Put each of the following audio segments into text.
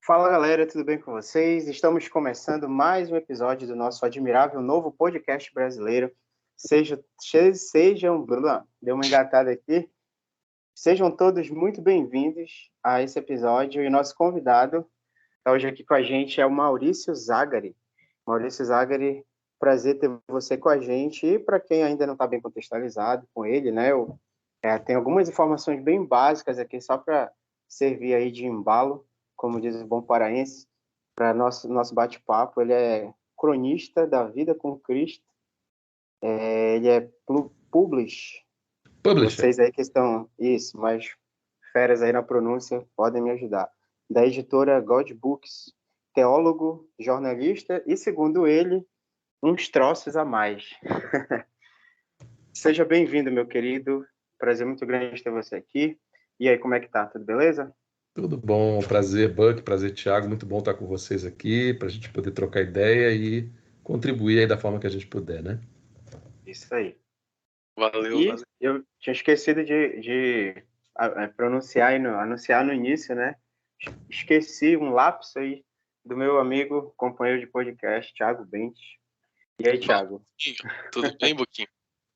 Fala galera, tudo bem com vocês? Estamos começando mais um episódio do nosso admirável novo podcast brasileiro. Sejam, deu uma engatada aqui. Sejam todos muito bem-vindos a esse episódio. E o nosso convidado está hoje aqui com a gente é o Maurício Zagari. Maurício Zagari, prazer ter você com a gente. E para quem ainda não está bem contextualizado com ele, né? Tem algumas informações bem básicas aqui só para servir aí de embalo, como diz o bom paraense, para nosso bate-papo. Ele é cronista da Vida com Cristo, ele é publisher. Publisher. Vocês aí que estão, isso, mas feras aí na pronúncia, podem me ajudar. Da editora God Books, teólogo, jornalista e, segundo ele, uns troços a mais. Seja bem-vindo, meu querido. Prazer muito grande ter você aqui. E aí, como é que tá? Tudo beleza? Tudo bom, prazer, Buck, prazer, Thiago. Muito bom estar com vocês aqui para a gente poder trocar ideia e contribuir aí da forma que a gente puder, né? Isso aí. Valeu. Eu tinha esquecido de anunciar no início, né? Esqueci um lapso aí do meu amigo, companheiro de podcast, Thiago Bentes. E aí, Thiago? Tudo bem, Buquinho?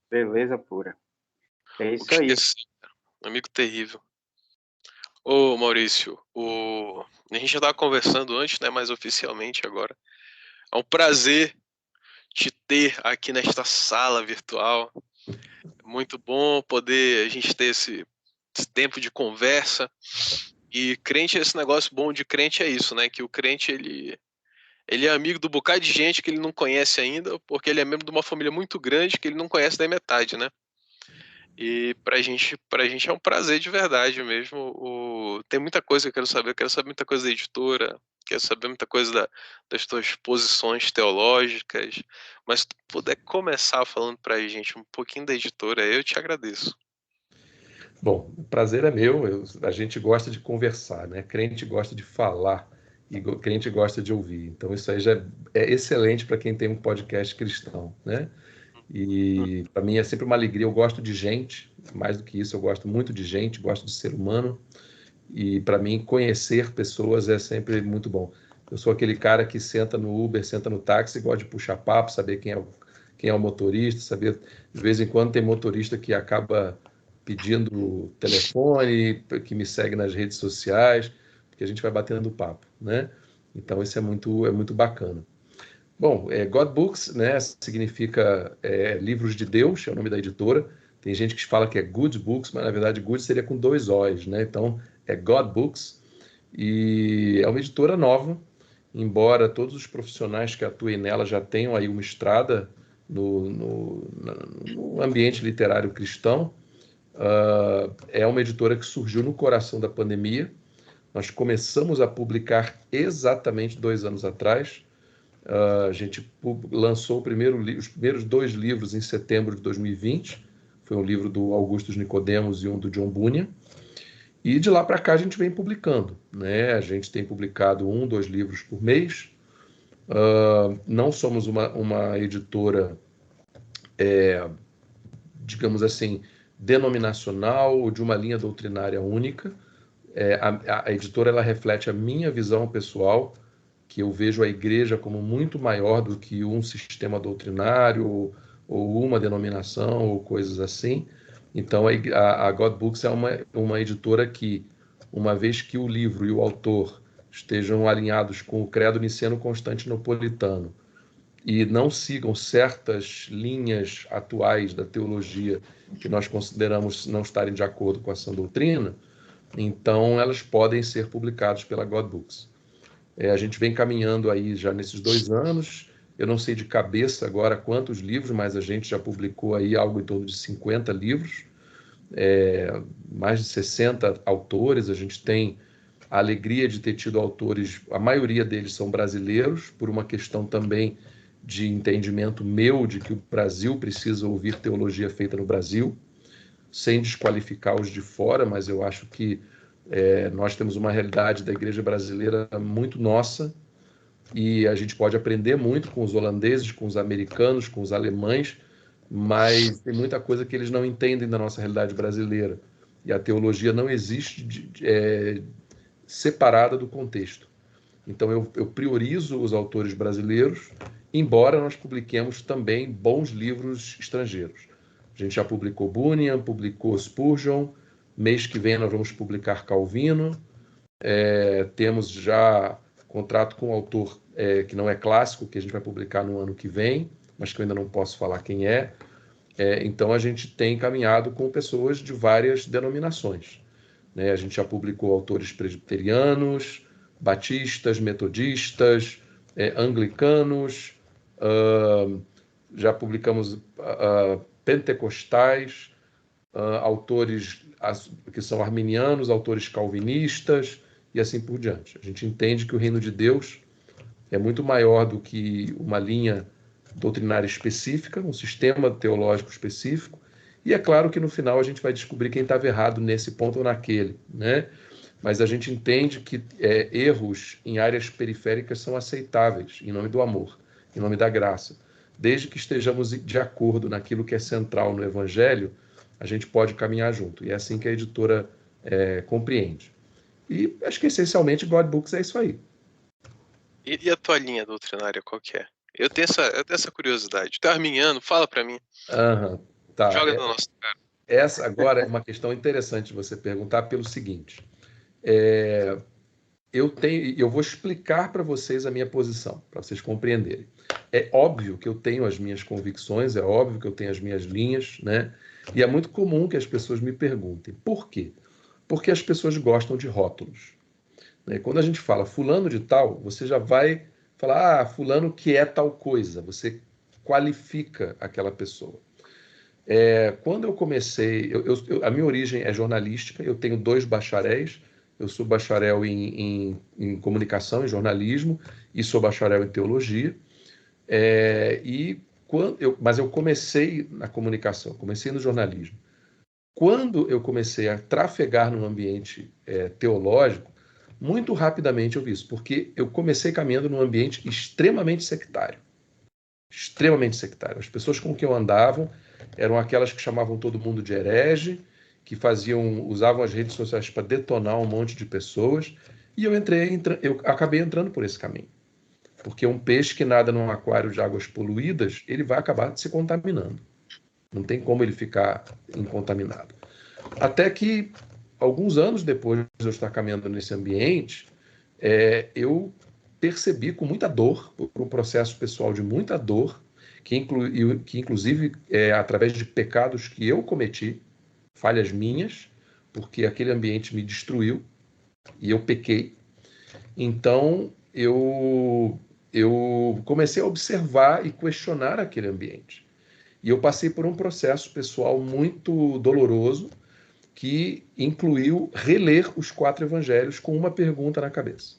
Beleza pura. É isso aí. Amigo terrível. Ô, Maurício, a gente já estava conversando antes, né? Mas oficialmente agora. É um prazer te ter aqui nesta sala virtual. É muito bom poder a gente ter esse tempo de conversa. E crente, esse negócio bom de crente é isso, né? Que o crente, ele é amigo do bocado de gente que ele não conhece ainda, porque ele é membro de uma família muito grande que ele não conhece da metade, né? E pra gente é um prazer de verdade mesmo. Tem muita coisa que eu quero saber muita coisa da editora, quero saber muita coisa das tuas posições teológicas, mas se tu puder começar falando pra gente um pouquinho da editora, eu te agradeço. Bom, o prazer é meu, a gente gosta de conversar, né? Crente gosta de falar e crente gosta de ouvir. Então isso aí já é excelente para quem tem um podcast cristão, né? E para mim é sempre uma alegria, eu gosto de gente, mais do que isso, eu gosto muito de gente, gosto de ser humano. E para mim conhecer pessoas é sempre muito bom. Eu sou aquele cara que senta no Uber, senta no táxi, gosta de puxar papo, saber quem é o motorista, saber de vez em quando tem motorista que acaba pedindo telefone, que me segue nas redes sociais, porque a gente vai batendo papo, né? Então isso é muito bacana. Bom, God Books, né, significa livros de Deus, é o nome da editora. Tem gente que fala que é Good Books, mas na verdade Good seria com 2 O's, né? Então é God Books e é uma editora nova, embora todos os profissionais que atuem nela já tenham aí uma estrada no ambiente literário cristão. É uma editora que surgiu no coração da pandemia. Nós começamos a publicar exatamente 2 anos atrás. A gente lançou os primeiros 2 livros em setembro de 2020. Foi um livro do Augusto Nicodemos e um do John Bunyan. E de lá para cá a gente vem publicando, né? A gente tem publicado 1, 2 livros por mês. Não somos uma editora, digamos assim, denominacional ou de uma linha doutrinária única. A editora ela reflete a minha visão pessoal, que eu vejo a igreja como muito maior do que um sistema doutrinário ou uma denominação ou coisas assim. Então a God Books é uma editora que, uma vez que o livro e o autor estejam alinhados com o credo niceno-constantinopolitano e não sigam certas linhas atuais da teologia que nós consideramos não estarem de acordo com a sã doutrina, então elas podem ser publicadas pela God Books. A gente vem caminhando aí já nesses 2 anos, eu não sei de cabeça agora quantos livros, mas a gente já publicou aí algo em torno de 50 livros, mais de 60 autores. A gente tem a alegria de ter tido autores, a maioria deles são brasileiros, por uma questão também de entendimento meu de que o Brasil precisa ouvir teologia feita no Brasil, sem desqualificar os de fora, mas eu acho que nós temos uma realidade da igreja brasileira muito nossa e a gente pode aprender muito com os holandeses, com os americanos, com os alemães, mas tem muita coisa que eles não entendem da nossa realidade brasileira. E a teologia não existe separada do contexto. Então, eu priorizo os autores brasileiros, embora nós publiquemos também bons livros estrangeiros. A gente já publicou Bunyan, publicou Spurgeon, mês que vem nós vamos publicar Calvino, temos já contrato com um autor que não é clássico, que a gente vai publicar no ano que vem, mas que eu ainda não posso falar quem é. Então, a gente tem caminhado com pessoas de várias denominações. A gente já publicou autores presbiterianos, batistas, metodistas, anglicanos, já publicamos pentecostais, autores que são arminianos, autores calvinistas e assim por diante. A gente entende que o reino de Deus é muito maior do que uma linha doutrinária específica, um sistema teológico específico, e é claro que no final a gente vai descobrir quem estava errado nesse ponto ou naquele, né? Mas a gente entende que erros em áreas periféricas são aceitáveis em nome do amor, em nome da graça. Desde que estejamos de acordo naquilo que é central no Evangelho, a gente pode caminhar junto. E é assim que a editora compreende. E acho que essencialmente God Books é isso aí. E a tua linha doutrinária, qual que é? Eu tenho essa curiosidade. Tu é arminiano? Fala para mim. Tá. Joga na nossa cara. Essa agora é uma questão interessante de você perguntar pelo seguinte. Eu vou explicar para vocês a minha posição, para vocês compreenderem. É óbvio que eu tenho as minhas convicções, é óbvio que eu tenho as minhas linhas, né? E é muito comum que as pessoas me perguntem, por quê? Porque as pessoas gostam de rótulos. Quando a gente fala fulano de tal, você já vai falar, fulano que é tal coisa, você qualifica aquela pessoa. Quando eu comecei, a minha origem é jornalística, eu tenho 2 bacharéis, eu sou bacharel em comunicação, em jornalismo, e sou bacharel em teologia, mas eu comecei na comunicação, comecei no jornalismo. Quando eu comecei a trafegar num ambiente teológico, muito rapidamente eu vi isso, porque eu comecei caminhando num ambiente extremamente sectário. Extremamente sectário. As pessoas com quem eu andava eram aquelas que chamavam todo mundo de herege, que usavam as redes sociais para detonar um monte de pessoas, e eu acabei entrando por esse caminho. Porque um peixe que nada num aquário de águas poluídas, ele vai acabar se contaminando. Não tem como ele ficar incontaminado. Até que, alguns anos depois de eu estar caminhando nesse ambiente, eu percebi com muita dor, por um processo pessoal de muita dor, que inclusive através de pecados que eu cometi, falhas minhas, porque aquele ambiente me destruiu e eu pequei. Então, eu comecei a observar e questionar aquele ambiente. E eu passei por um processo pessoal muito doloroso, que incluiu reler os 4 evangelhos com uma pergunta na cabeça.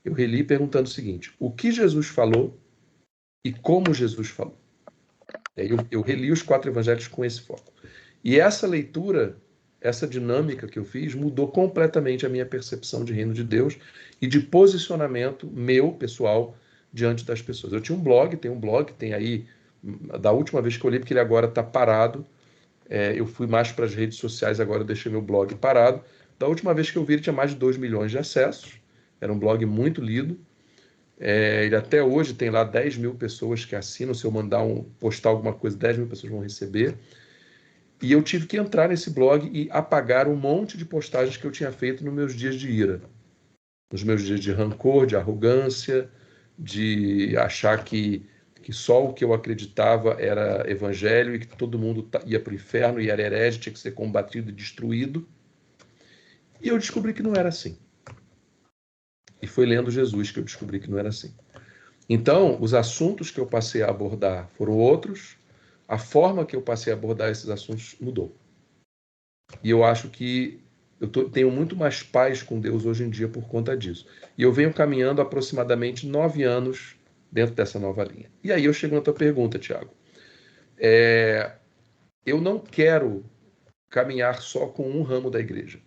Eu reli perguntando o seguinte: o que Jesus falou e como Jesus falou? Eu reli os 4 evangelhos com esse foco. E essa leitura, essa dinâmica que eu fiz, mudou completamente a minha percepção de reino de Deus e de posicionamento meu, pessoal, diante das pessoas. Eu tinha um blog, tem aí, da última vez que eu li, porque ele agora está parado. Eu fui mais para as redes sociais, agora eu deixei meu blog parado. Da última vez que eu vi, ele tinha mais de 2 milhões de acessos. Era um blog muito lido. Ele até hoje tem lá 10 mil pessoas que assinam. Se eu mandar postar alguma coisa, 10 mil pessoas vão receber. E eu tive que entrar nesse blog e apagar um monte de postagens que eu tinha feito nos meus dias de ira. Nos meus dias de rancor, de arrogância, de achar que só o que eu acreditava era evangelho e que todo mundo ia para o inferno e era herege, tinha que ser combatido e destruído. E eu descobri que não era assim. E foi lendo Jesus que eu descobri que não era assim. Então, os assuntos que eu passei a abordar foram outros, a forma que eu passei a abordar esses assuntos mudou. E eu acho que eu tenho muito mais paz com Deus hoje em dia por conta disso. E eu venho caminhando aproximadamente 9 anos dentro dessa nova linha. E aí eu chego na tua pergunta, Tiago. Eu não quero caminhar só com um ramo da igreja.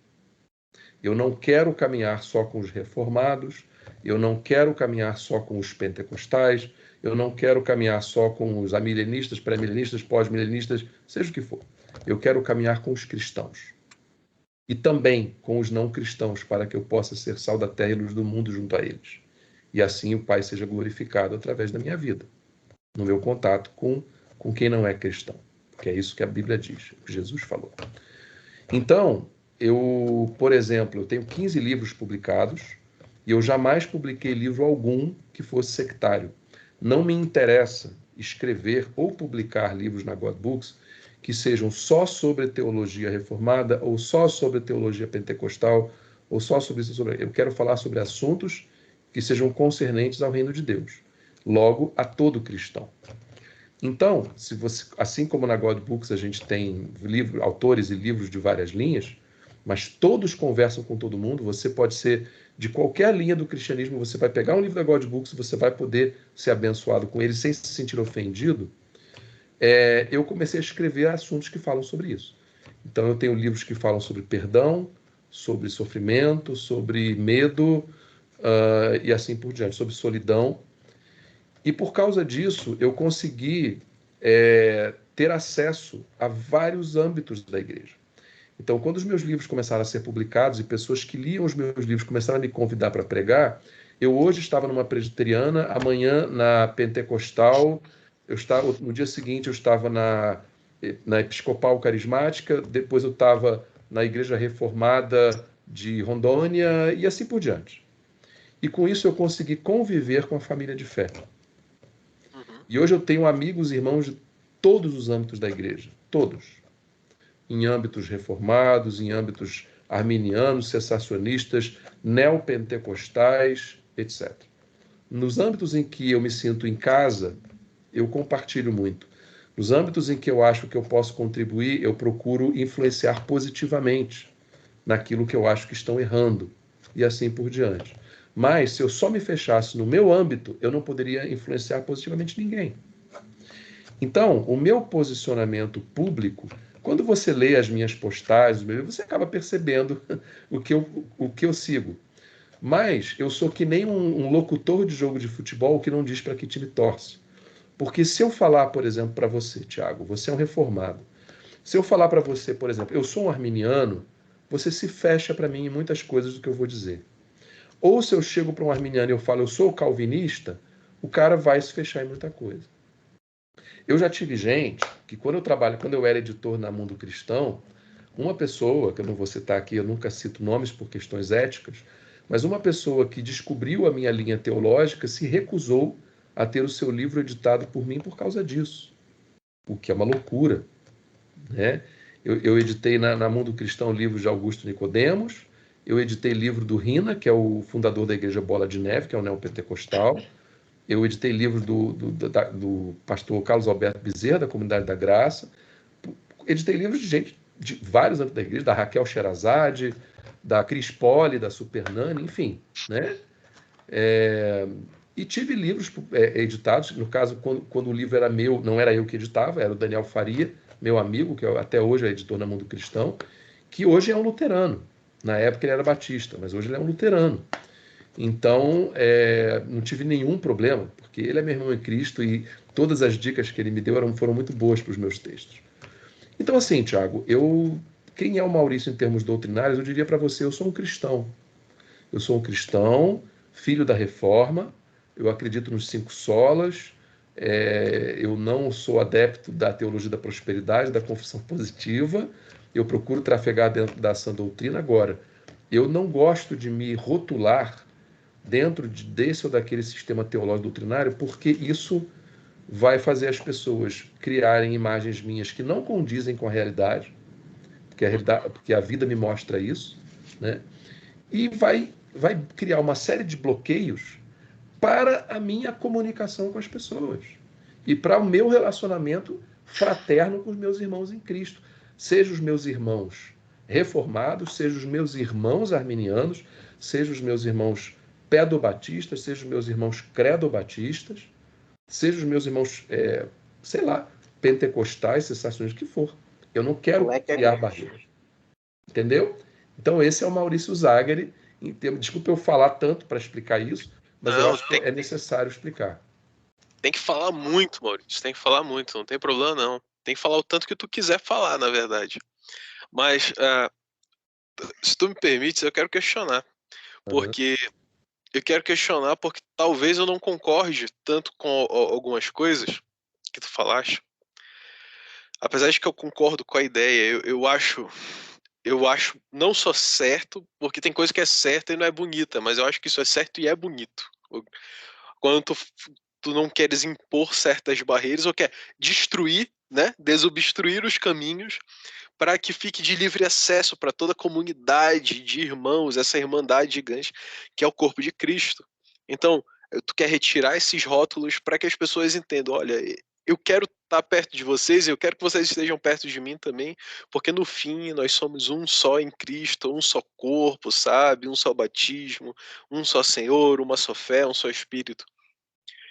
Eu não quero caminhar só com os reformados, eu não quero caminhar só com os pentecostais, eu não quero caminhar só com os amilenistas, pré-milenistas, pós-milenistas, seja o que for. Eu quero caminhar com os cristãos. E também com os não cristãos, para que eu possa ser sal da terra e luz do mundo junto a eles. e assim o Pai seja glorificado através da minha vida, no meu contato com quem não é cristão, que é isso que a Bíblia diz, que Jesus falou. Então, eu, por exemplo, eu tenho 15 livros publicados e eu jamais publiquei livro algum que fosse sectário. Não me interessa escrever ou publicar livros na God Books que sejam só sobre teologia reformada ou só sobre teologia pentecostal ou só sobre isso. Eu quero falar sobre assuntos que sejam concernentes ao reino de Deus, logo a todo cristão. Então, se você, assim como na God Books a gente tem autores e livros de várias linhas, mas todos conversam com todo mundo, você pode ser de qualquer linha do cristianismo, você vai pegar um livro da God Books, você vai poder ser abençoado com ele sem se sentir ofendido. Eu comecei a escrever assuntos que falam sobre isso. Então eu tenho livros que falam sobre perdão, sobre sofrimento, sobre medo, e assim por diante, sobre solidão. E por causa disso, eu consegui ter acesso a vários âmbitos da igreja. Então, quando os meus livros começaram a ser publicados e pessoas que liam os meus livros começaram a me convidar para pregar, eu hoje estava numa presbiteriana, amanhã na pentecostal, no dia seguinte eu estava na episcopal carismática, depois eu estava na igreja reformada de Rondônia e assim por diante. E com isso eu consegui conviver com a família de fé. E hoje eu tenho amigos e irmãos de todos os âmbitos da igreja, todos. Em âmbitos reformados, em âmbitos arminianos, cessacionistas, neopentecostais, etc. Nos âmbitos em que eu me sinto em casa, eu compartilho muito. Nos âmbitos em que eu acho que eu posso contribuir, eu procuro influenciar positivamente naquilo que eu acho que estão errando, e assim por diante. Mas, se eu só me fechasse no meu âmbito, eu não poderia influenciar positivamente ninguém. Então, o meu posicionamento público, quando você lê as minhas postagens, você acaba percebendo o que eu sigo. Mas eu sou que nem um locutor de jogo de futebol que não diz para que time torce. Porque se eu falar, por exemplo, para você, Tiago, você é um reformado. Se eu falar para você, por exemplo, eu sou um arminiano, você se fecha para mim em muitas coisas do que eu vou dizer. Ou se eu chego para um arminiano e eu falo, eu sou calvinista, o cara vai se fechar em muita coisa. Eu já tive gente que quando eu era editor na Mundo Cristão, uma pessoa, que eu não vou citar aqui, eu nunca cito nomes por questões éticas, mas uma pessoa que descobriu a minha linha teológica se recusou a ter o seu livro editado por mim por causa disso. O que é uma loucura, né? Eu editei na Mundo Cristão livros de Augusto Nicodemos, eu editei livro do Rina, que é o fundador da Igreja Bola de Neve, que é o neopentecostal. Eu editei livro do pastor Carlos Alberto Bezerra, da Comunidade da Graça. Editei livros de gente de vários anos da igreja, da Raquel Sherazade, da Cris Poli, da Super Nani, enfim, né? E tive livros editados, no caso, quando o livro era meu, não era eu que editava, era o Daniel Faria, meu amigo, que até hoje é editor na Mundo Cristão, que hoje é um luterano. Na época ele era batista, mas hoje ele é um luterano. Então, não tive nenhum problema, porque ele é meu irmão em Cristo e todas as dicas que ele me deu foram muito boas para os meus textos. Então, assim, Tiago, quem é o Maurício em termos doutrinários? Eu diria para você, eu sou um cristão. Eu sou um cristão, filho da Reforma, eu acredito nos 5 solas, eu não sou adepto da teologia da prosperidade, da confissão positiva, eu procuro trafegar dentro da sã doutrina. Agora, eu não gosto de me rotular dentro desse ou daquele sistema teológico doutrinário, porque isso vai fazer as pessoas criarem imagens minhas que não condizem com a realidade, porque a vida me mostra isso, né? E vai criar uma série de bloqueios para a minha comunicação com as pessoas e para o meu relacionamento fraterno com os meus irmãos em Cristo, seja os meus irmãos reformados, seja os meus irmãos arminianos, seja os meus irmãos pedobatistas, seja os meus irmãos credobatistas, seja os meus irmãos, sei lá, pentecostais, cessacionistas, o que for. Eu não quero criar barreiras. Entendeu? Então esse é o Maurício Zagari. Desculpa eu falar tanto para explicar isso, mas eu acho que é necessário explicar. Tem que falar muito, Maurício. Tem que falar muito, não tem problema não. Tem que falar o tanto que tu quiser falar, na verdade. Mas, se tu me permites, eu quero questionar. Porque eu quero questionar porque talvez eu não concorde tanto com algumas coisas que tu falaste. Apesar de que eu concordo com a ideia, eu acho não só certo, porque tem coisa que é certa e não é bonita, mas eu acho que isso é certo e é bonito. Quando tu não queres impor certas barreiras ou quer destruir, né, desobstruir os caminhos para que fique de livre acesso para toda a comunidade de irmãos, essa irmandade gigante que é o corpo de Cristo. Então, tu quer retirar esses rótulos para que as pessoas entendam, olha, eu quero estar perto de vocês, eu quero que vocês estejam perto de mim também, porque no fim nós somos um só em Cristo, um só corpo, sabe? Um só batismo, um só Senhor, uma só fé, um só Espírito.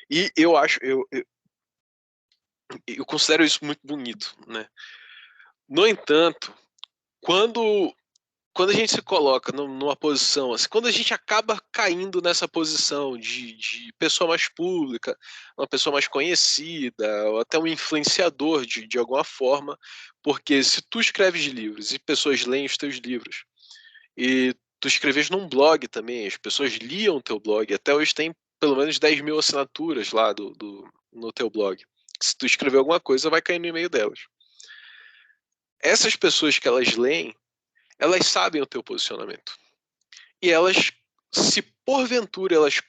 E eu acho, eu considero isso muito bonito, né? No entanto, quando quando a gente se coloca numa posição assim, quando a gente acaba caindo nessa posição de pessoa mais pública, uma pessoa mais conhecida, ou até um influenciador de alguma forma, porque se tu escreves livros e pessoas leem os teus livros, e tu escreves num blog também, as pessoas liam o teu blog, até hoje tem pelo menos 10 mil assinaturas lá no teu blog. Se tu escrever alguma coisa, vai cair no e-mail delas. Essas pessoas que elas leem, elas sabem o teu posicionamento. E elas, se porventura elas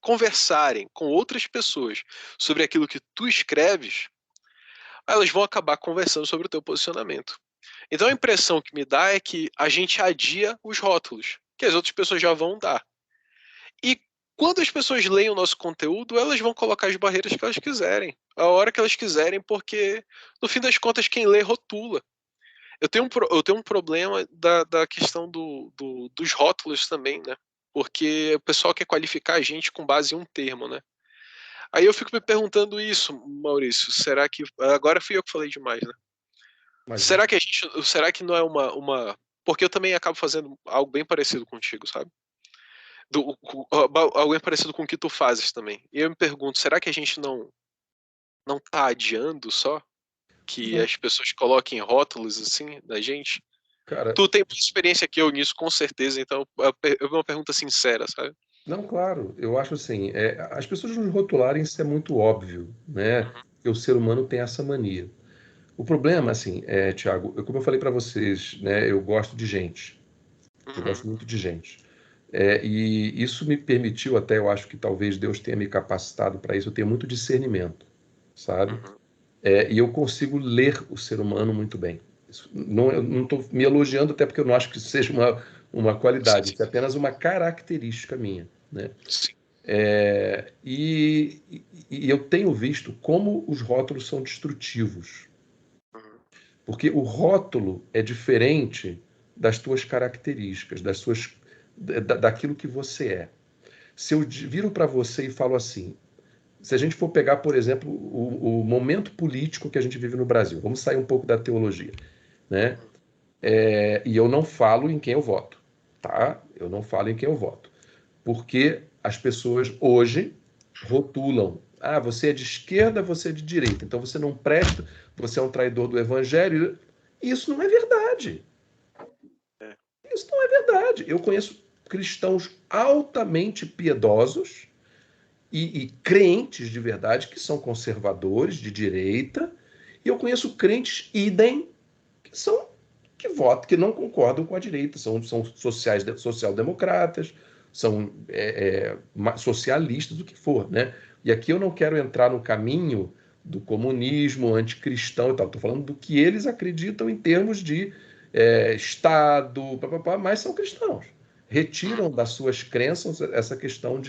conversarem com outras pessoas sobre aquilo que tu escreves, elas vão acabar conversando sobre o teu posicionamento. Então a impressão que me dá é que a gente adia os rótulos, que as outras pessoas já vão dar. E quando as pessoas leem o nosso conteúdo, elas vão colocar as barreiras que elas quiserem, a hora que elas quiserem, porque no fim das contas quem lê rotula. Eu tenho um problema da questão dos rótulos também, né? Porque o pessoal quer qualificar a gente com base em um termo, né? Aí eu fico me perguntando isso, Maurício. Será que. Agora fui eu que falei demais, né? Imagina. Será que não é uma. Porque eu também acabo fazendo algo bem parecido contigo, sabe? Algo bem parecido com o que tu fazes também. E eu me pergunto, será que a gente não tá adiando só que Não, as pessoas coloquem rótulos assim na gente? cara, Tu tem mais experiência que eu nisso, com certeza, então é uma pergunta sincera, sabe? não, claro, eu acho assim, as pessoas nos rotularem, isso é muito óbvio, né? Que o ser humano tem essa mania. O problema, assim, Thiago, como eu falei para vocês, né? Eu gosto de gente, eu Uhum, gosto muito de gente. E isso me permitiu, até eu acho que talvez Deus tenha me capacitado para isso, eu tenho muito discernimento, sabe? uhum, E eu consigo ler o ser humano muito bem. Eu não estou me elogiando, até porque eu não acho que isso seja uma sim, qualidade, sim, isso é apenas uma característica minha, né? sim, E eu tenho visto como os rótulos são destrutivos, uhum, porque o rótulo é diferente das tuas características, daquilo que você é. Se eu viro para você e falo assim, se a gente for pegar, por exemplo, o momento político que a gente vive no Brasil, vamos sair um pouco da teologia, né? uhum, E eu não falo em quem eu voto, tá? Eu não falo em quem eu voto, porque as pessoas hoje rotulam. Ah, você é de esquerda, você é de direita, então você não presta, você é um traidor do evangelho. Isso não é verdade. é, Isso não é verdade. Eu conheço cristãos altamente piedosos e crentes de verdade que são conservadores de direita, e eu conheço crentes idem que são que votam, que não concordam com a direita, são social-democratas, são socialistas, o que for, né? E aqui eu não quero entrar no caminho do comunismo, anticristão e tal, estou falando do que eles acreditam em termos de Estado, papapá, mas são cristãos. Retiram das suas crenças essa questão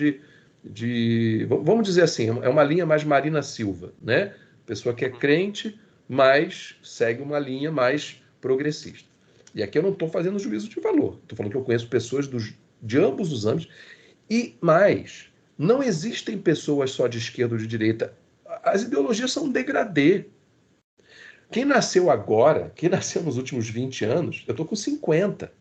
vamos dizer assim, é uma linha mais Marina Silva, né? Pessoa que é uhum, crente, mas segue uma linha mais progressista. E aqui eu não estou fazendo juízo de valor. Estou falando que eu conheço pessoas de ambos os âmbitos. E mais, não existem pessoas só de esquerda ou de direita. As ideologias são um degradê. Quem nasceu agora, quem nasceu nos últimos 20 anos, eu estou com 50.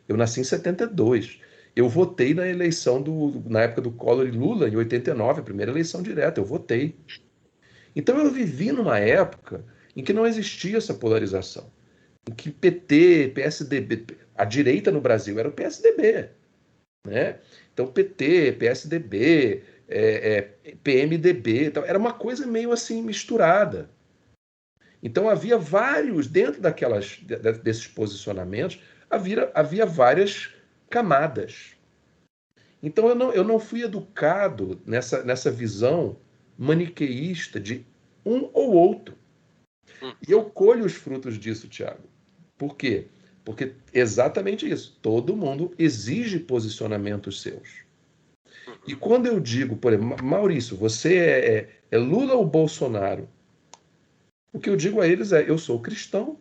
Eu nasci em 72. Eu votei na eleição na época do Collor e Lula, em 89, a primeira eleição direta. Eu votei. Então eu vivi numa época em que não existia essa polarização. Em que PT, PSDB, a direita no Brasil era o PSDB. né? Então, PT, PSDB, PMDB, então, era uma coisa meio assim misturada. Então, havia vários, dentro desses posicionamentos, havia várias camadas. Então, eu não fui educado nessa visão maniqueísta de um ou outro. E eu colho os frutos disso, Tiago. Por quê? Porque exatamente isso. Todo mundo exige posicionamentos seus. E quando eu digo, por exemplo, Maurício, você é Lula ou Bolsonaro? O que eu digo a eles é: eu sou cristão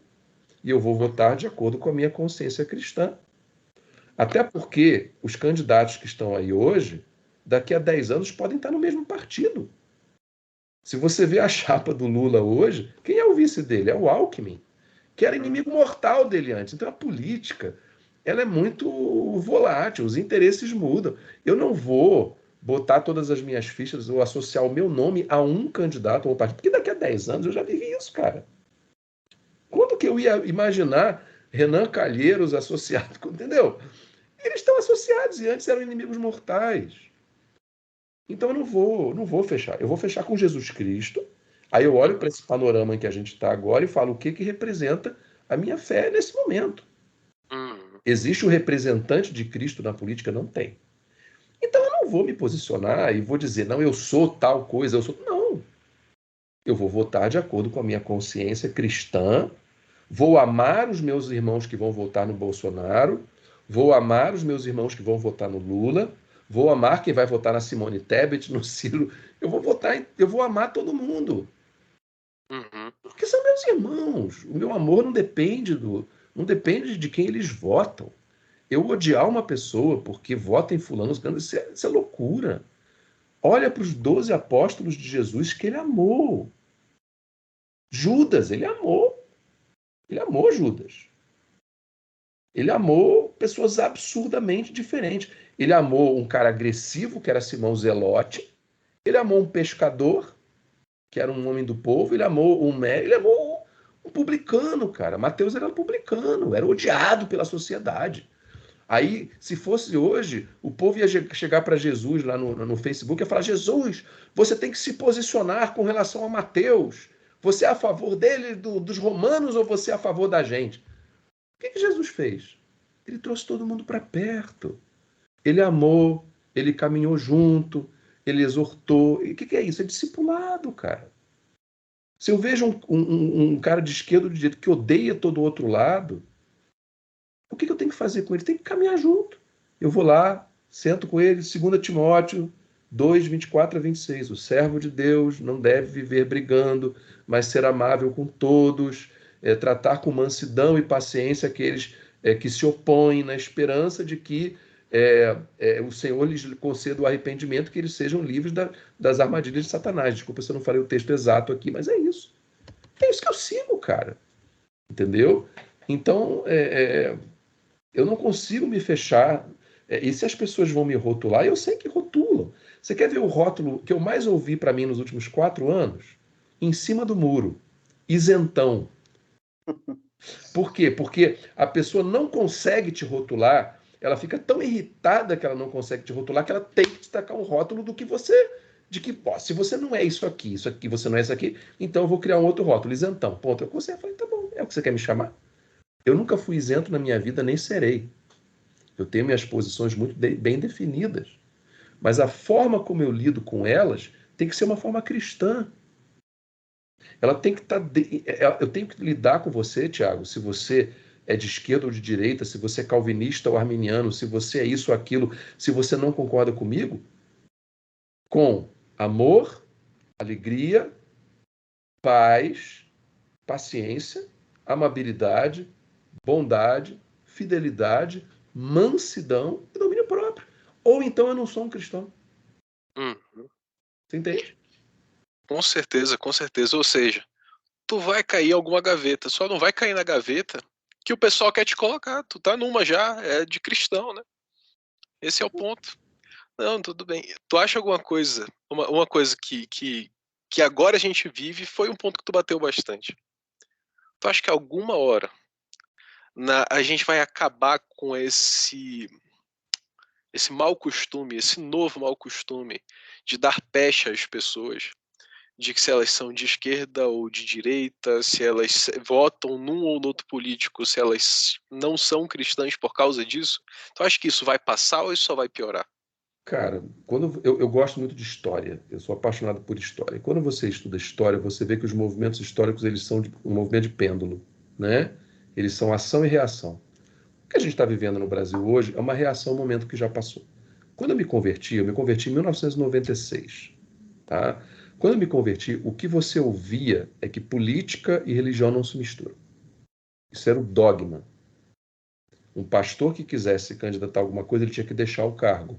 e eu vou votar de acordo com a minha consciência cristã. Até porque os candidatos que estão aí hoje, daqui a 10 anos, podem estar no mesmo partido. Se você vê a chapa do Lula hoje, quem é o vice dele? É o Alckmin, que era inimigo mortal dele antes. Então a política, ela é muito volátil, os interesses mudam. Eu não vou botar todas as minhas fichas ou associar o meu nome a um candidato ou um partido, porque daqui a 10 anos eu já vivi isso, cara. Quando que eu ia imaginar Renan Calheiros associado com, entendeu? Eles estão associados e antes eram inimigos mortais. Então eu não vou fechar. Eu vou fechar com Jesus Cristo. Aí eu olho para esse panorama em que a gente está agora e falo o que representa a minha fé nesse momento. Existe o representante de Cristo na política? Não tem. Então eu não vou me posicionar e vou dizer, não, eu sou tal coisa, eu sou. Não. Eu vou votar de acordo com a minha consciência cristã, vou amar os meus irmãos que vão votar no Bolsonaro, vou amar os meus irmãos que vão votar no Lula, vou amar quem vai votar na Simone Tebet, no Ciro. Eu vou amar todo mundo. Porque são meus irmãos. O meu amor não depende de quem eles votam. Eu odiar uma pessoa porque vota em fulano, isso é loucura. Olha para os 12 apóstolos de Jesus que ele amou. Judas, ele amou. Ele amou Judas. Ele amou pessoas absurdamente diferentes. Ele amou um cara agressivo, que era Simão Zelote. Ele amou um pescador, que era um homem do povo. Ele amou um médico. Ele amou um publicano, cara. Mateus era um publicano, era odiado pela sociedade. Aí, se fosse hoje, o povo ia chegar para Jesus lá no Facebook e ia falar: Jesus, você tem que se posicionar com relação a Mateus. Você é a favor dele, dos romanos, ou você é a favor da gente? O que Jesus fez? Ele trouxe todo mundo para perto. Ele amou, ele caminhou junto, ele exortou. E o que é isso? É discipulado, cara. Se eu vejo um cara de esquerda ou de direita que odeia todo o outro lado, o que eu tenho que fazer com ele? Tem que caminhar junto. Eu vou lá, sento com ele, 2 Timóteo 2, 24 a 26. O servo de Deus não deve viver brigando, mas ser amável com todos, tratar com mansidão e paciência aqueles que se opõem, na esperança de que o Senhor lhes conceda o arrependimento, que eles sejam livres das armadilhas de Satanás. Desculpa se eu não falei o texto exato aqui, mas é isso. É isso que eu sigo, cara. Entendeu? Então, eu não consigo me fechar. E se as pessoas vão me rotular, eu sei que rotulam. Você quer ver o rótulo que eu mais ouvi para mim nos últimos 4 anos? Em cima do muro. Isentão. Por quê? Porque a pessoa não consegue te rotular, ela fica tão irritada que ela não consegue te rotular, que ela tem que destacar um rótulo do que você. De que, ó, se você não é isso aqui, você não é isso aqui, então eu vou criar um outro rótulo, isentão. Ponto. Eu falei, tá bom, é o que você quer me chamar? Eu nunca fui isento na minha vida, nem serei. Eu tenho minhas posições muito bem definidas. Mas a forma como eu lido com elas tem que ser uma forma cristã. Ela tem que estar. Eu tenho que lidar com você, Tiago, se você é de esquerda ou de direita, se você é calvinista ou arminiano, se você é isso ou aquilo, se você não concorda comigo, com amor, alegria, paz, paciência, amabilidade, bondade, fidelidade, mansidão e domínio próprio. Ou então eu não sou um cristão. Você entende? Com certeza, com certeza. Ou seja, tu vai cair em alguma gaveta, só não vai cair na gaveta que o pessoal quer te colocar. Tu tá numa já, é de cristão, né? Esse é o ponto. Não, tudo bem. Tu acha alguma coisa, uma coisa que agora a gente vive, foi um ponto que tu bateu bastante. Tu acha que alguma hora a gente vai acabar com esse esse mau costume, esse novo mau costume de dar pecha às pessoas, de que se elas são de esquerda ou de direita, se elas votam num ou no outro político, se elas não são cristãs por causa disso. Então acho que isso vai passar ou isso só vai piorar? Cara, quando eu gosto muito de história, eu sou apaixonado por história. E quando você estuda história, você vê que os movimentos históricos eles são um movimento de pêndulo, né? Eles são ação e reação. O que a gente está vivendo no Brasil hoje é uma reação ao momento que já passou. Quando eu me converti em 1996, tá? Quando eu me converti, o que você ouvia é que política e religião não se misturam. Isso era o dogma. Um pastor que quisesse se candidatar a alguma coisa, ele tinha que deixar o cargo.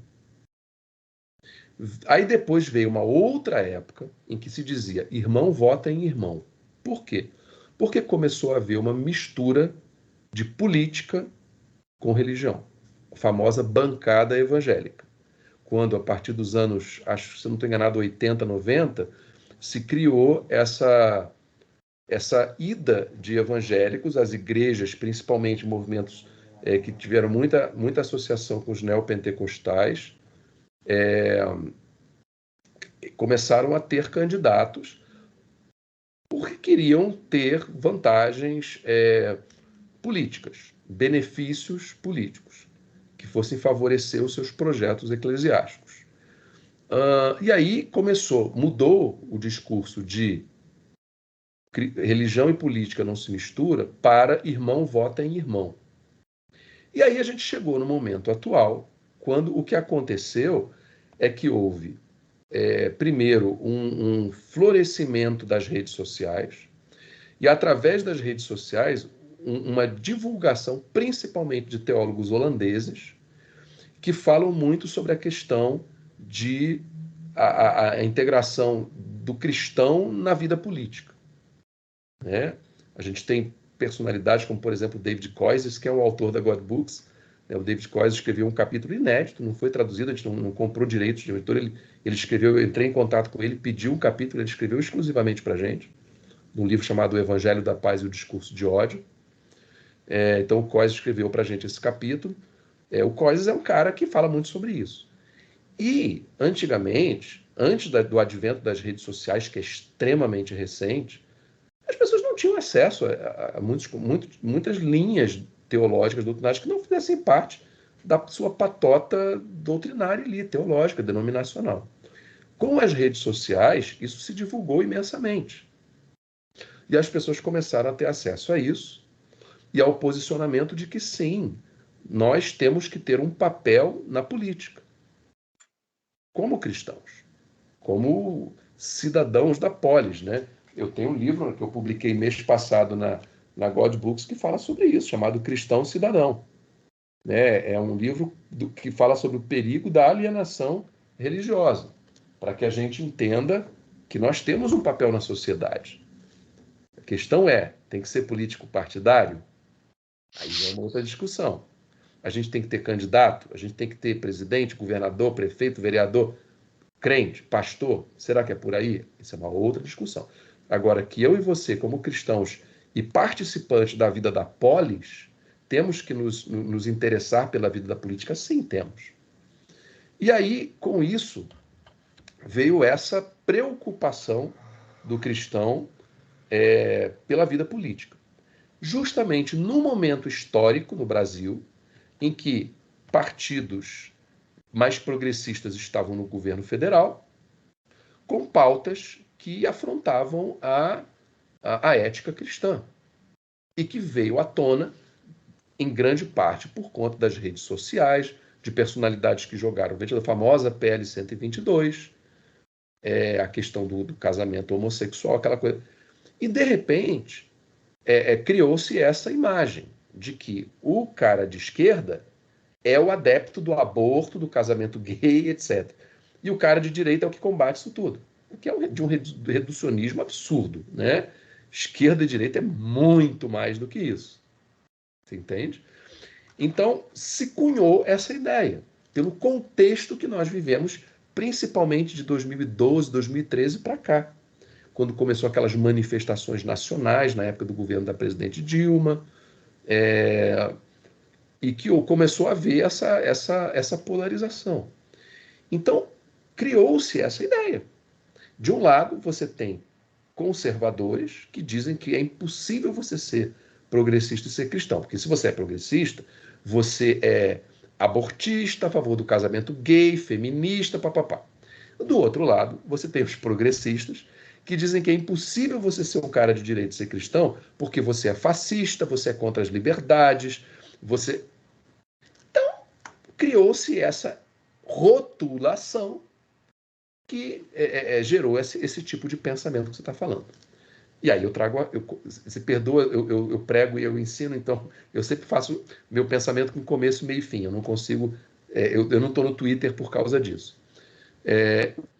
Aí depois veio uma outra época em que se dizia irmão vota em irmão. Por quê? Porque começou a haver uma mistura de política com religião. A famosa bancada evangélica. Quando, a partir dos anos, acho que se não estou enganado, 80, 90, se criou essa ida de evangélicos às igrejas, principalmente movimentos que tiveram muita associação com os neopentecostais, começaram a ter candidatos porque queriam ter vantagens políticas, benefícios políticos, que fossem favorecer os seus projetos eclesiásticos. E aí mudou o discurso de religião e política não se mistura para irmão vota em irmão. E aí a gente chegou no momento atual, quando o que aconteceu é que houve primeiro, um florescimento das redes sociais e, através das redes sociais, uma divulgação, principalmente de teólogos holandeses, que falam muito sobre a questão de a integração do cristão na vida política. Né? A gente tem personalidades como, por exemplo, David Koyzis, que é o autor da God Books. O David Koyzis escreveu um capítulo inédito, não foi traduzido, a gente não comprou direitos de editor, ele escreveu, eu entrei em contato com ele, pediu um capítulo, ele escreveu exclusivamente para a gente, num livro chamado O Evangelho da Paz e o Discurso de Ódio. Então o Koyzis escreveu para a gente esse capítulo. O Koyzis é um cara que fala muito sobre isso. E, antigamente, antes do advento das redes sociais, que é extremamente recente, as pessoas não tinham acesso a muitas linhas teológicas, doutrinárias, que não fizessem parte da sua patota doutrinária ali, teológica, denominacional. Com as redes sociais, isso se divulgou imensamente. E as pessoas começaram a ter acesso a isso e ao posicionamento de que, sim, nós temos que ter um papel na política. Como cristãos, como cidadãos da polis, né? Eu tenho um livro que eu publiquei mês passado na God Books que fala sobre isso, chamado Cristão Cidadão. É um livro que fala sobre o perigo da alienação religiosa, para que a gente entenda que nós temos um papel na sociedade. A questão tem que ser político partidário? Aí é uma outra discussão. A gente tem que ter candidato? A gente tem que ter presidente, governador, prefeito, vereador, crente, pastor? Será que é por aí? Isso é uma outra discussão. Agora, que eu e você, como cristãos e participantes da vida da polis, temos que nos interessar pela vida da política? Sim, temos. E aí, com isso, veio essa preocupação do cristão pela vida política. Justamente no momento histórico no Brasil, em que partidos mais progressistas estavam no governo federal, com pautas que afrontavam a ética cristã e que veio à tona, em grande parte, por conta das redes sociais, de personalidades que jogaram dentro da famosa PL 122, a questão do casamento homossexual, aquela coisa. E, de repente, criou-se essa imagem de que o cara de esquerda é o adepto do aborto, do casamento gay, etc. E o cara de direita é o que combate isso tudo. O que é de um reducionismo absurdo, né? Esquerda e direita é muito mais do que isso. Você entende? Então, se cunhou essa ideia, pelo contexto que nós vivemos, principalmente de 2012, 2013 para cá, quando começou aquelas manifestações nacionais, na época do governo da presidente Dilma, e que começou a ver essa polarização. Então, criou-se essa ideia. De um lado, você tem conservadores que dizem que é impossível você ser progressista e ser cristão, porque se você é progressista, você é abortista, a favor do casamento gay, feminista, papapá. Do outro lado, você tem os progressistas que dizem que é impossível você ser um cara de direita e ser cristão porque você é fascista, você é contra as liberdades, você... Então, criou-se essa rotulação que gerou esse tipo de pensamento que você está falando. E aí eu trago, se perdoa, eu prego e eu ensino, então eu sempre faço meu pensamento com começo, meio e fim. Eu não consigo, eu não estou no Twitter por causa disso.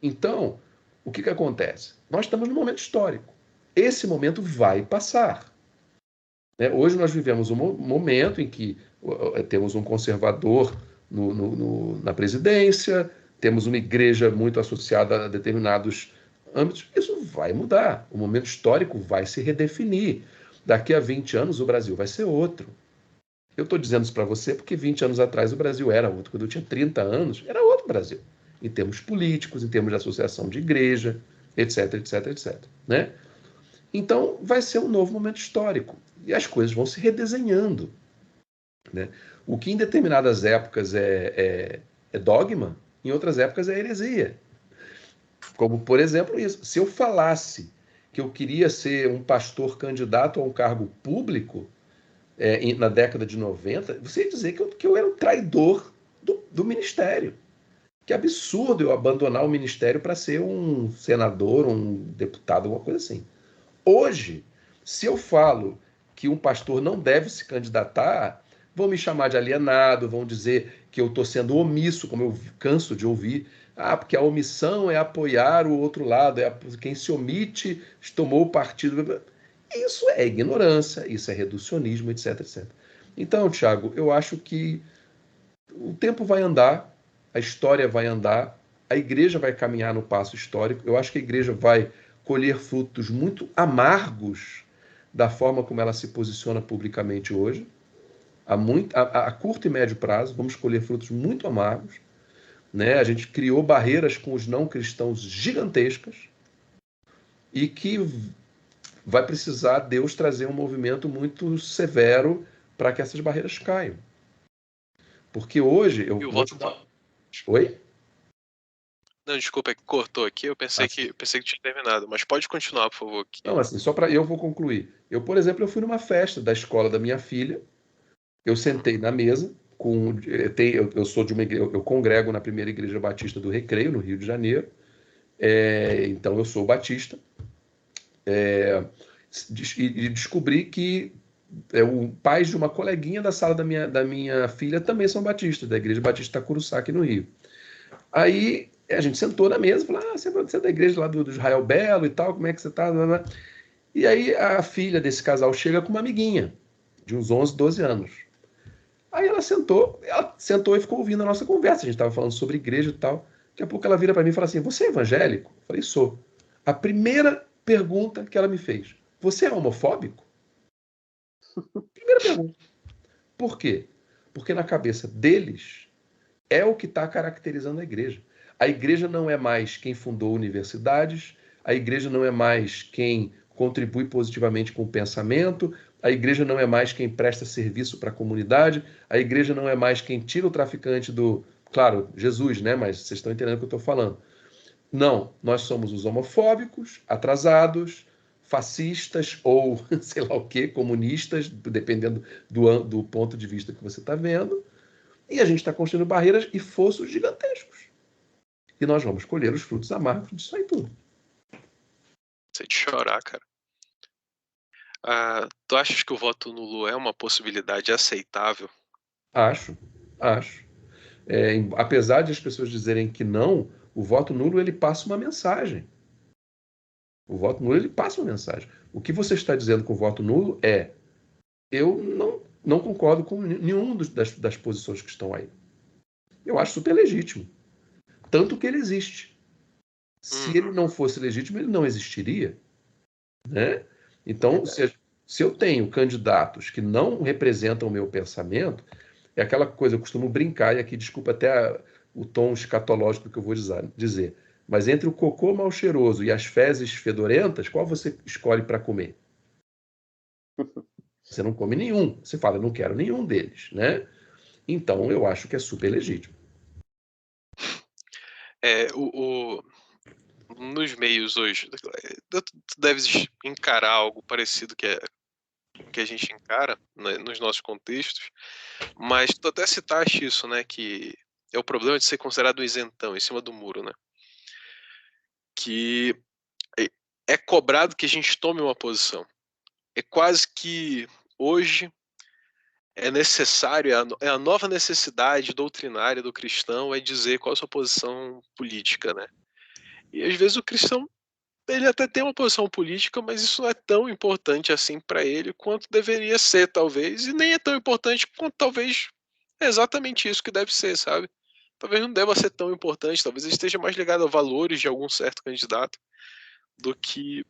Então, o que acontece? Nós estamos num momento histórico. Esse momento vai passar. Hoje nós vivemos um momento em que temos um conservador na presidência, temos uma igreja muito associada a determinados âmbitos. Isso vai mudar. O momento histórico vai se redefinir. Daqui a 20 anos o Brasil vai ser outro. Eu estou dizendo isso para você porque 20 anos atrás o Brasil era outro. Quando eu tinha 30 anos, era outro Brasil. Em termos políticos, em termos de associação de igreja, etc, etc, etc. Né? Então, vai ser um novo momento histórico. E as coisas vão se redesenhando. Né? O que em determinadas épocas é dogma, em outras épocas é heresia. Como, por exemplo, isso. Se eu falasse que eu queria ser um pastor candidato a um cargo público na década de 90, você ia dizer que eu era um traidor do ministério. Que absurdo eu abandonar o ministério para ser um senador, um deputado, alguma coisa assim. Hoje, se eu falo que um pastor não deve se candidatar, vão me chamar de alienado, vão dizer que eu estou sendo omisso, como eu canso de ouvir. Porque a omissão é apoiar o outro lado, quem se omite tomou o partido. Isso é ignorância, isso é reducionismo, etc, etc. Então, Tiago, eu acho que o tempo vai andar, a história vai andar, a igreja vai caminhar no passo histórico. Eu acho que a igreja vai colher frutos muito amargos da forma como ela se posiciona publicamente hoje. A curto e médio prazo, vamos colher frutos muito amargos. Né? A gente criou barreiras com os não cristãos gigantescas e que vai precisar Deus trazer um movimento muito severo para que essas barreiras caiam. Porque hoje eu vou te dar... Oi? Não, desculpa, é que cortou aqui, eu pensei que tinha terminado, mas pode continuar, por favor. Aqui. Não, assim, só para eu vou concluir. Eu, por exemplo, eu fui numa festa da escola da minha filha, eu sentei na mesa, eu sou de uma igreja, eu congrego na primeira igreja batista do Recreio, no Rio de Janeiro, então eu sou batista, e descobri que o pais de uma coleguinha da sala da minha filha também são batistas, da igreja batista Tacuruçá, aqui no Rio. Aí a gente sentou na mesa e falou, você é da igreja lá do Israel Belo e tal, como é que você tá? E aí a filha desse casal chega com uma amiguinha, de uns 11, 12 anos. Aí ela sentou e ficou ouvindo a nossa conversa, a gente estava falando sobre igreja e tal. Daqui a pouco ela vira para mim e fala assim, você é evangélico? Eu falei, sou. A primeira pergunta que ela me fez, você é homofóbico? Primeira pergunta. Por quê? Porque na cabeça deles é o que está caracterizando a igreja. A igreja não é mais quem fundou universidades, a igreja não é mais quem contribui positivamente com o pensamento, a igreja não é mais quem presta serviço para a comunidade, a igreja não é mais quem tira o traficante do... Claro, Jesus, né? Mas vocês estão entendendo o que eu estou falando. Não, nós somos os homofóbicos, atrasados, fascistas ou sei lá o que, comunistas, dependendo do ponto de vista que você está vendo, e a gente está construindo barreiras e fossos gigantescos. E nós vamos colher os frutos amargos disso aí tudo. Você de chorar, cara. Tu achas que o voto nulo é uma possibilidade aceitável? Acho. Apesar de as pessoas dizerem que não, o voto nulo ele passa uma mensagem. O voto nulo ele passa uma mensagem. O que você está dizendo com o voto nulo é eu não concordo com nenhum das posições que estão aí. Eu acho super legítimo. Tanto que ele existe. Se ele não fosse legítimo, ele não existiria. Né? Então, se eu tenho candidatos que não representam o meu pensamento, É aquela coisa, eu costumo brincar, e aqui desculpa até o tom escatológico que eu vou dizer, mas entre o cocô mal cheiroso e as fezes fedorentas, qual você escolhe para comer? Você não come nenhum. Você fala, eu não quero nenhum deles, né? Então, eu acho que é super legítimo. Nos meios hoje, tu deves encarar algo parecido que a gente encara, né, nos nossos contextos, mas tu até citaste isso, né, que é o problema de ser considerado um isentão em cima do muro, né? Que é cobrado que a gente tome uma posição. É quase que hoje é necessário, é a nova necessidade doutrinária do cristão é dizer qual a sua posição política, né? E às vezes o cristão, ele até tem uma posição política, mas isso não é tão importante assim para ele quanto deveria ser, talvez, e nem é tão importante quanto talvez é exatamente isso que deve ser, sabe? Talvez não deva ser tão importante, talvez ele esteja mais ligado a valores de algum certo candidato do que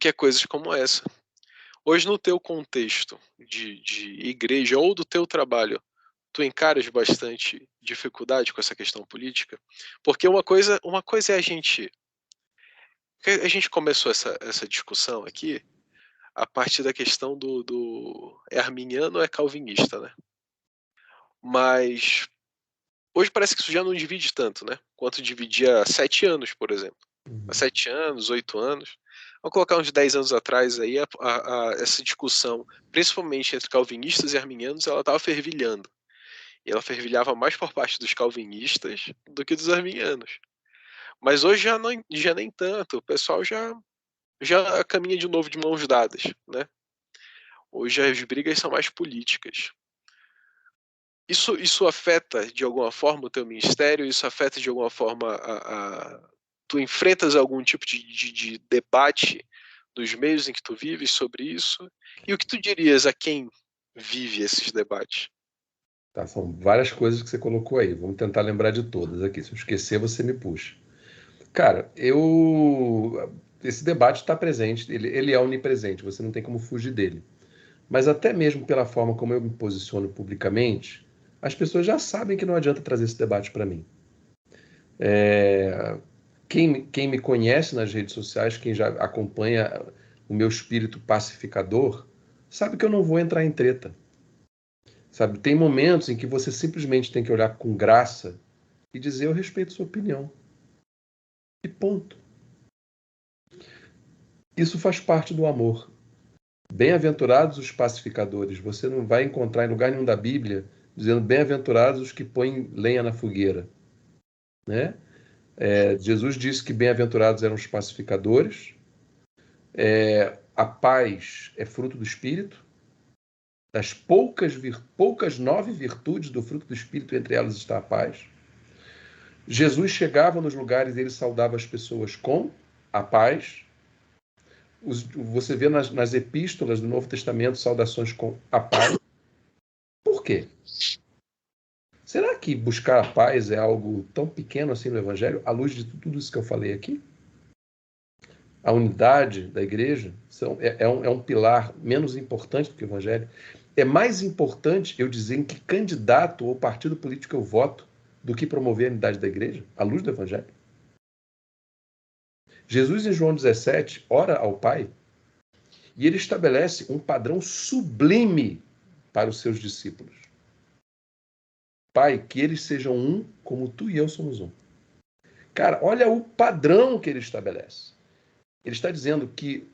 a coisas como essa. Hoje, no teu contexto de igreja ou do teu trabalho, tu encaras bastante dificuldade com essa questão política? Porque uma coisa é a gente começou essa discussão aqui a partir da questão do é arminiano ou é calvinista, né? Mas hoje parece que isso já não divide tanto, né? Quanto dividia há 7 anos, por exemplo. Há 7 anos, 8 anos. Vamos colocar uns 10 anos atrás aí, essa discussão, principalmente entre calvinistas e arminianos, ela estava fervilhando. E ela fervilhava mais por parte dos calvinistas do que dos arminianos. Mas hoje já nem tanto, o pessoal já caminha de novo de mãos dadas, né? Hoje as brigas são mais políticas. Isso afeta de alguma forma o teu ministério? Isso afeta de alguma forma tu enfrentas algum tipo de debate nos meios em que tu vives sobre isso? E o que tu dirias a quem vive esses debates? Tá, são várias coisas que você colocou aí. Vamos tentar lembrar de todas aqui. Se eu esquecer, você me puxa. Cara, esse debate está presente, ele é onipresente, você não tem como fugir dele. Mas até mesmo pela forma como eu me posiciono publicamente, as pessoas já sabem que não adianta trazer esse debate para mim. Quem me conhece nas redes sociais, quem já acompanha o meu espírito pacificador, sabe que eu não vou entrar em treta. Sabe, tem momentos em que você simplesmente tem que olhar com graça e dizer: eu respeito sua opinião. E ponto. Isso faz parte do amor. Bem-aventurados os pacificadores. Você não vai encontrar em lugar nenhum da Bíblia dizendo bem-aventurados os que põem lenha na fogueira, né? Jesus disse que bem-aventurados eram os pacificadores. A paz é fruto do Espírito. Das poucas 9 virtudes do fruto do Espírito, entre elas está a paz. Jesus chegava nos lugares e ele saudava as pessoas com a paz. Você vê nas epístolas do Novo Testamento saudações com a paz. Por quê? Será que buscar a paz é algo tão pequeno assim no Evangelho, à luz de tudo isso que eu falei aqui? A unidade da igreja é um pilar menos importante do que o Evangelho. É mais importante eu dizer em que candidato ou partido político eu voto do que promover a unidade da igreja, à luz do Evangelho. Jesus, em João 17, ora ao Pai e ele estabelece um padrão sublime para os seus discípulos. Pai, que eles sejam um como tu e eu somos um. Cara, olha o padrão que ele estabelece. Ele está dizendo que,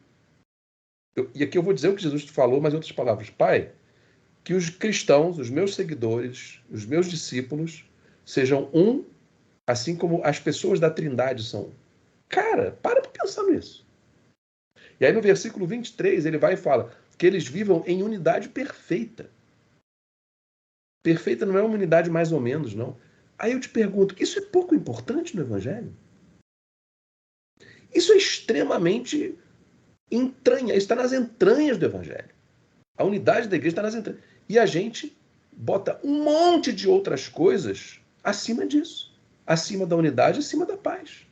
e aqui eu vou dizer o que Jesus falou, mas em outras palavras, Pai, que os cristãos, os meus seguidores, os meus discípulos, sejam um, assim como as pessoas da Trindade são. Cara, para pensar nisso. E aí no versículo 23 ele vai e fala que eles vivam em unidade perfeita. Perfeita não é uma unidade mais ou menos, não. Aí eu te pergunto, isso é pouco importante no Evangelho? Isso é extremamente está nas entranhas do Evangelho. A unidade da igreja está nas entranhas. E a gente bota um monte de outras coisas acima disso. Acima da unidade, acima da paz.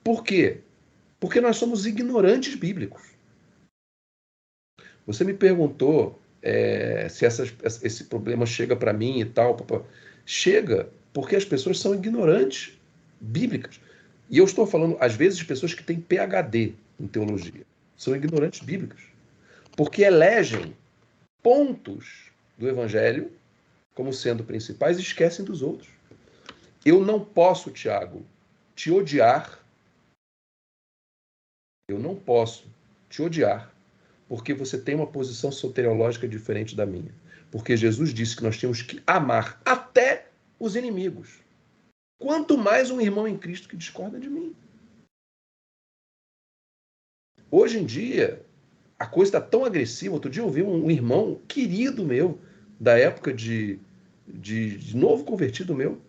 Por quê? Porque nós somos ignorantes bíblicos. Você me perguntou se esse problema chega para mim e tal. Chega porque as pessoas são ignorantes bíblicas. E eu estou falando, às vezes, de pessoas que têm PhD em teologia. São ignorantes bíblicas. Porque elegem pontos do evangelho como sendo principais e esquecem dos outros. Eu não posso, Tiago, te odiar. Eu não posso te odiar porque você tem uma posição soteriológica diferente da minha. Porque Jesus disse que nós temos que amar até os inimigos. Quanto mais um irmão em Cristo que discorda de mim. Hoje em dia, a coisa está tão agressiva. Outro dia eu vi um irmão querido meu, da época de novo convertido meu,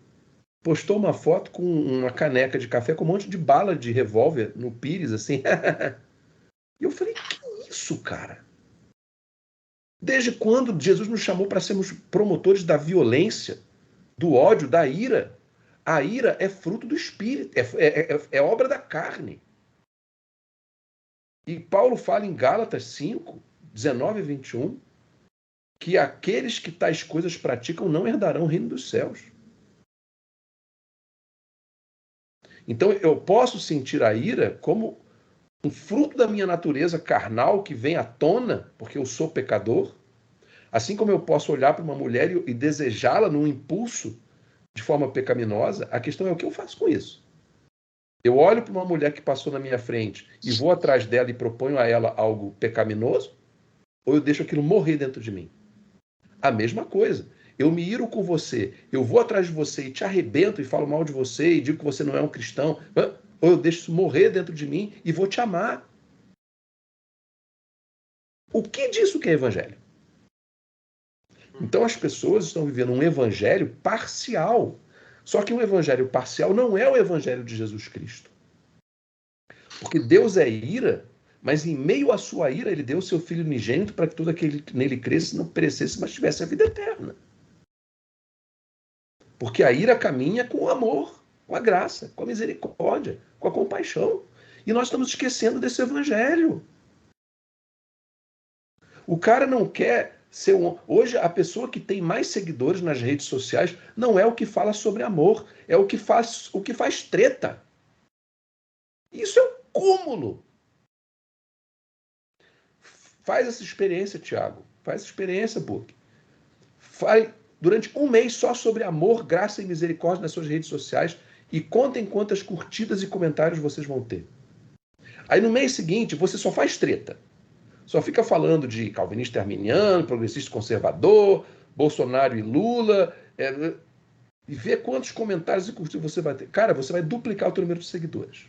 postou uma foto com uma caneca de café com um monte de bala de revólver no pires, assim. E eu falei, que isso, cara? Desde quando Jesus nos chamou para sermos promotores da violência, do ódio, da ira? A ira é fruto do espírito, é obra da carne. E Paulo fala em Gálatas 5, 19 e 21, que aqueles que tais coisas praticam não herdarão o reino dos céus. Então eu posso sentir a ira como um fruto da minha natureza carnal que vem à tona, porque eu sou pecador, assim como eu posso olhar para uma mulher e desejá-la num impulso de forma pecaminosa. A questão é o que eu faço com isso. Eu olho para uma mulher que passou na minha frente e vou atrás dela e proponho a ela algo pecaminoso, ou eu deixo aquilo morrer dentro de mim? A mesma coisa. Eu me iro com você, eu vou atrás de você e te arrebento e falo mal de você e digo que você não é um cristão, ou eu deixo isso morrer dentro de mim e vou te amar. O que disso que é evangelho? Então as pessoas estão vivendo um evangelho parcial. Só que um evangelho parcial não é o evangelho de Jesus Cristo. Porque Deus é ira, mas em meio à sua ira ele deu o seu Filho unigênito para que todo aquele que nele cresce não perecesse, mas tivesse a vida eterna. Porque a ira caminha com o amor, com a graça, com a misericórdia, com a compaixão. E nós estamos esquecendo desse evangelho. O cara não quer ser um... Hoje, a pessoa que tem mais seguidores nas redes sociais não é o que fala sobre amor, é o que faz treta. Isso é um cúmulo. Faz essa experiência, Tiago. Faz essa experiência, Book. Fale durante um mês só sobre amor, graça e misericórdia nas suas redes sociais e contem quantas curtidas e comentários vocês vão ter. Aí no mês seguinte, você só faz treta. Só fica falando de calvinista arminiano, progressista conservador, Bolsonaro e Lula, e vê quantos comentários e curtidas você vai ter. Cara, você vai duplicar o teu número de seguidores.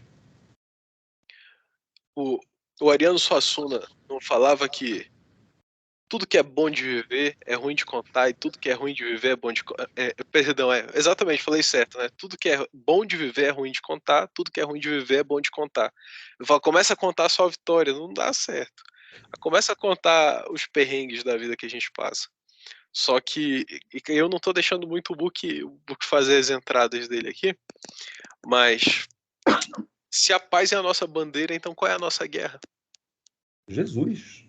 O Ariano Suassuna não falava que tudo que é bom de viver é ruim de contar e tudo que é ruim de viver é bom de contar. Perdão, exatamente, falei certo, né? Tudo que é bom de viver é ruim de contar, tudo que é ruim de viver é bom de contar. Eu falo, começa a contar só a vitória, não dá certo. Começa a contar os perrengues da vida que a gente passa. Só que eu não tô deixando muito o Book fazer as entradas dele aqui, mas se a paz é a nossa bandeira, então qual é a nossa guerra? Jesus.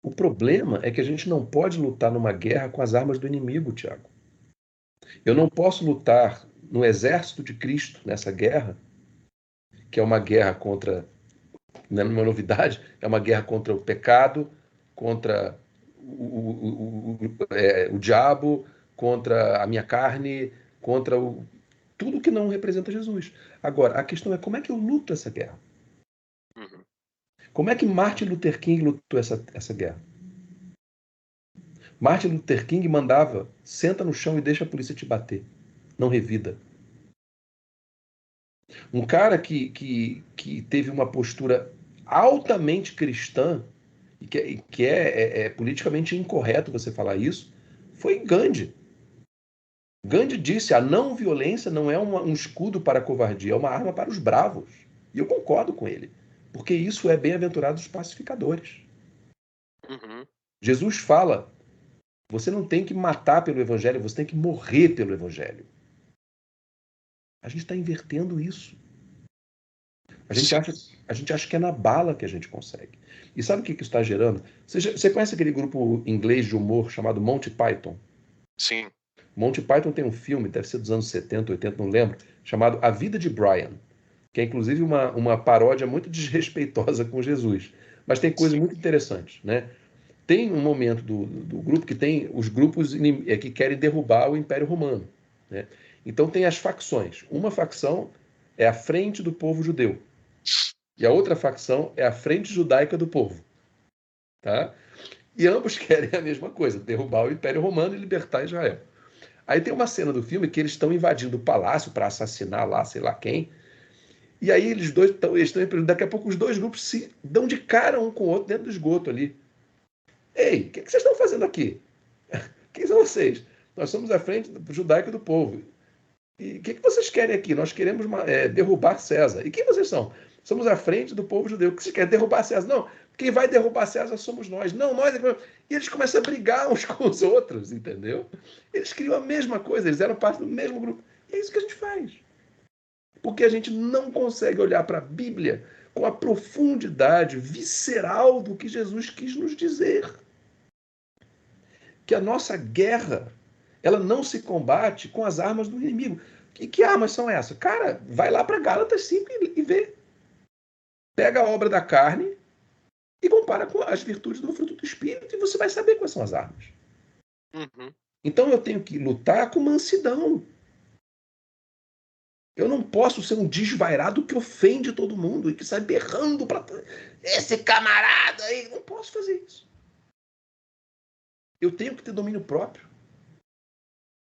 O problema é que a gente não pode lutar numa guerra com as armas do inimigo, Tiago. Eu não posso lutar no exército de Cristo nessa guerra, que é uma guerra contra, não é uma novidade, é uma guerra contra o pecado, contra o diabo, contra a minha carne, contra tudo que não representa Jesus. Agora, a questão é como é que eu luto essa guerra? Uhum. Como é que Martin Luther King lutou essa guerra? Martin Luther King mandava, senta no chão e deixa a polícia te bater. Não revida. Um cara que teve uma postura altamente cristã, e que é politicamente incorreto você falar isso, foi Gandhi. Gandhi disse, a não violência não é um escudo para a covardia, é uma arma para os bravos. E eu concordo com ele, porque isso é bem-aventurado dos pacificadores. Uhum. Jesus fala, você não tem que matar pelo evangelho, você tem que morrer pelo evangelho. A gente está invertendo isso. A gente acha que é na bala que a gente consegue. E sabe o que isso está gerando? Você conhece aquele grupo inglês de humor chamado Monty Python? Sim. Monty Python tem um filme, deve ser dos anos 70, 80, não lembro, chamado A Vida de Brian, que é inclusive uma paródia muito desrespeitosa com Jesus. Mas tem coisas muito interessantes, né? Tem um momento do grupo que tem os grupos que querem derrubar o Império Romano, né? Então tem as facções. Uma facção é a frente do povo judeu e a outra facção é a frente judaica do povo, tá? E ambos querem a mesma coisa, derrubar o Império Romano e libertar Israel. Aí tem uma cena do filme que eles estão invadindo o palácio para assassinar lá, sei lá quem. E aí eles estão. Daqui a pouco os dois grupos se dão de cara um com o outro dentro do esgoto ali. Ei, o que vocês estão fazendo aqui? Quem são vocês? Nós somos a frente judaica do povo. E o que vocês querem aqui? Nós queremos derrubar César. E quem vocês são? Somos a frente do povo judeu. O que vocês querem? Derrubar César? Não, quem vai derrubar César somos nós. Não, nós. E eles começam a brigar uns com os outros, entendeu? Eles criam a mesma coisa, eles eram parte do mesmo grupo. E é isso que a gente faz. Porque a gente não consegue olhar para a Bíblia com a profundidade visceral do que Jesus quis nos dizer. Que a nossa guerra, ela não se combate com as armas do inimigo. Que armas são essas? Cara, vai lá para Gálatas 5 e vê. Pega a obra da carne e compara com as virtudes do fruto do Espírito e você vai saber quais são as armas. Uhum. Então eu tenho que lutar com mansidão. Eu não posso ser um desvairado que ofende todo mundo e que sai berrando para esse camarada aí. Não posso fazer isso. Eu tenho que ter domínio próprio.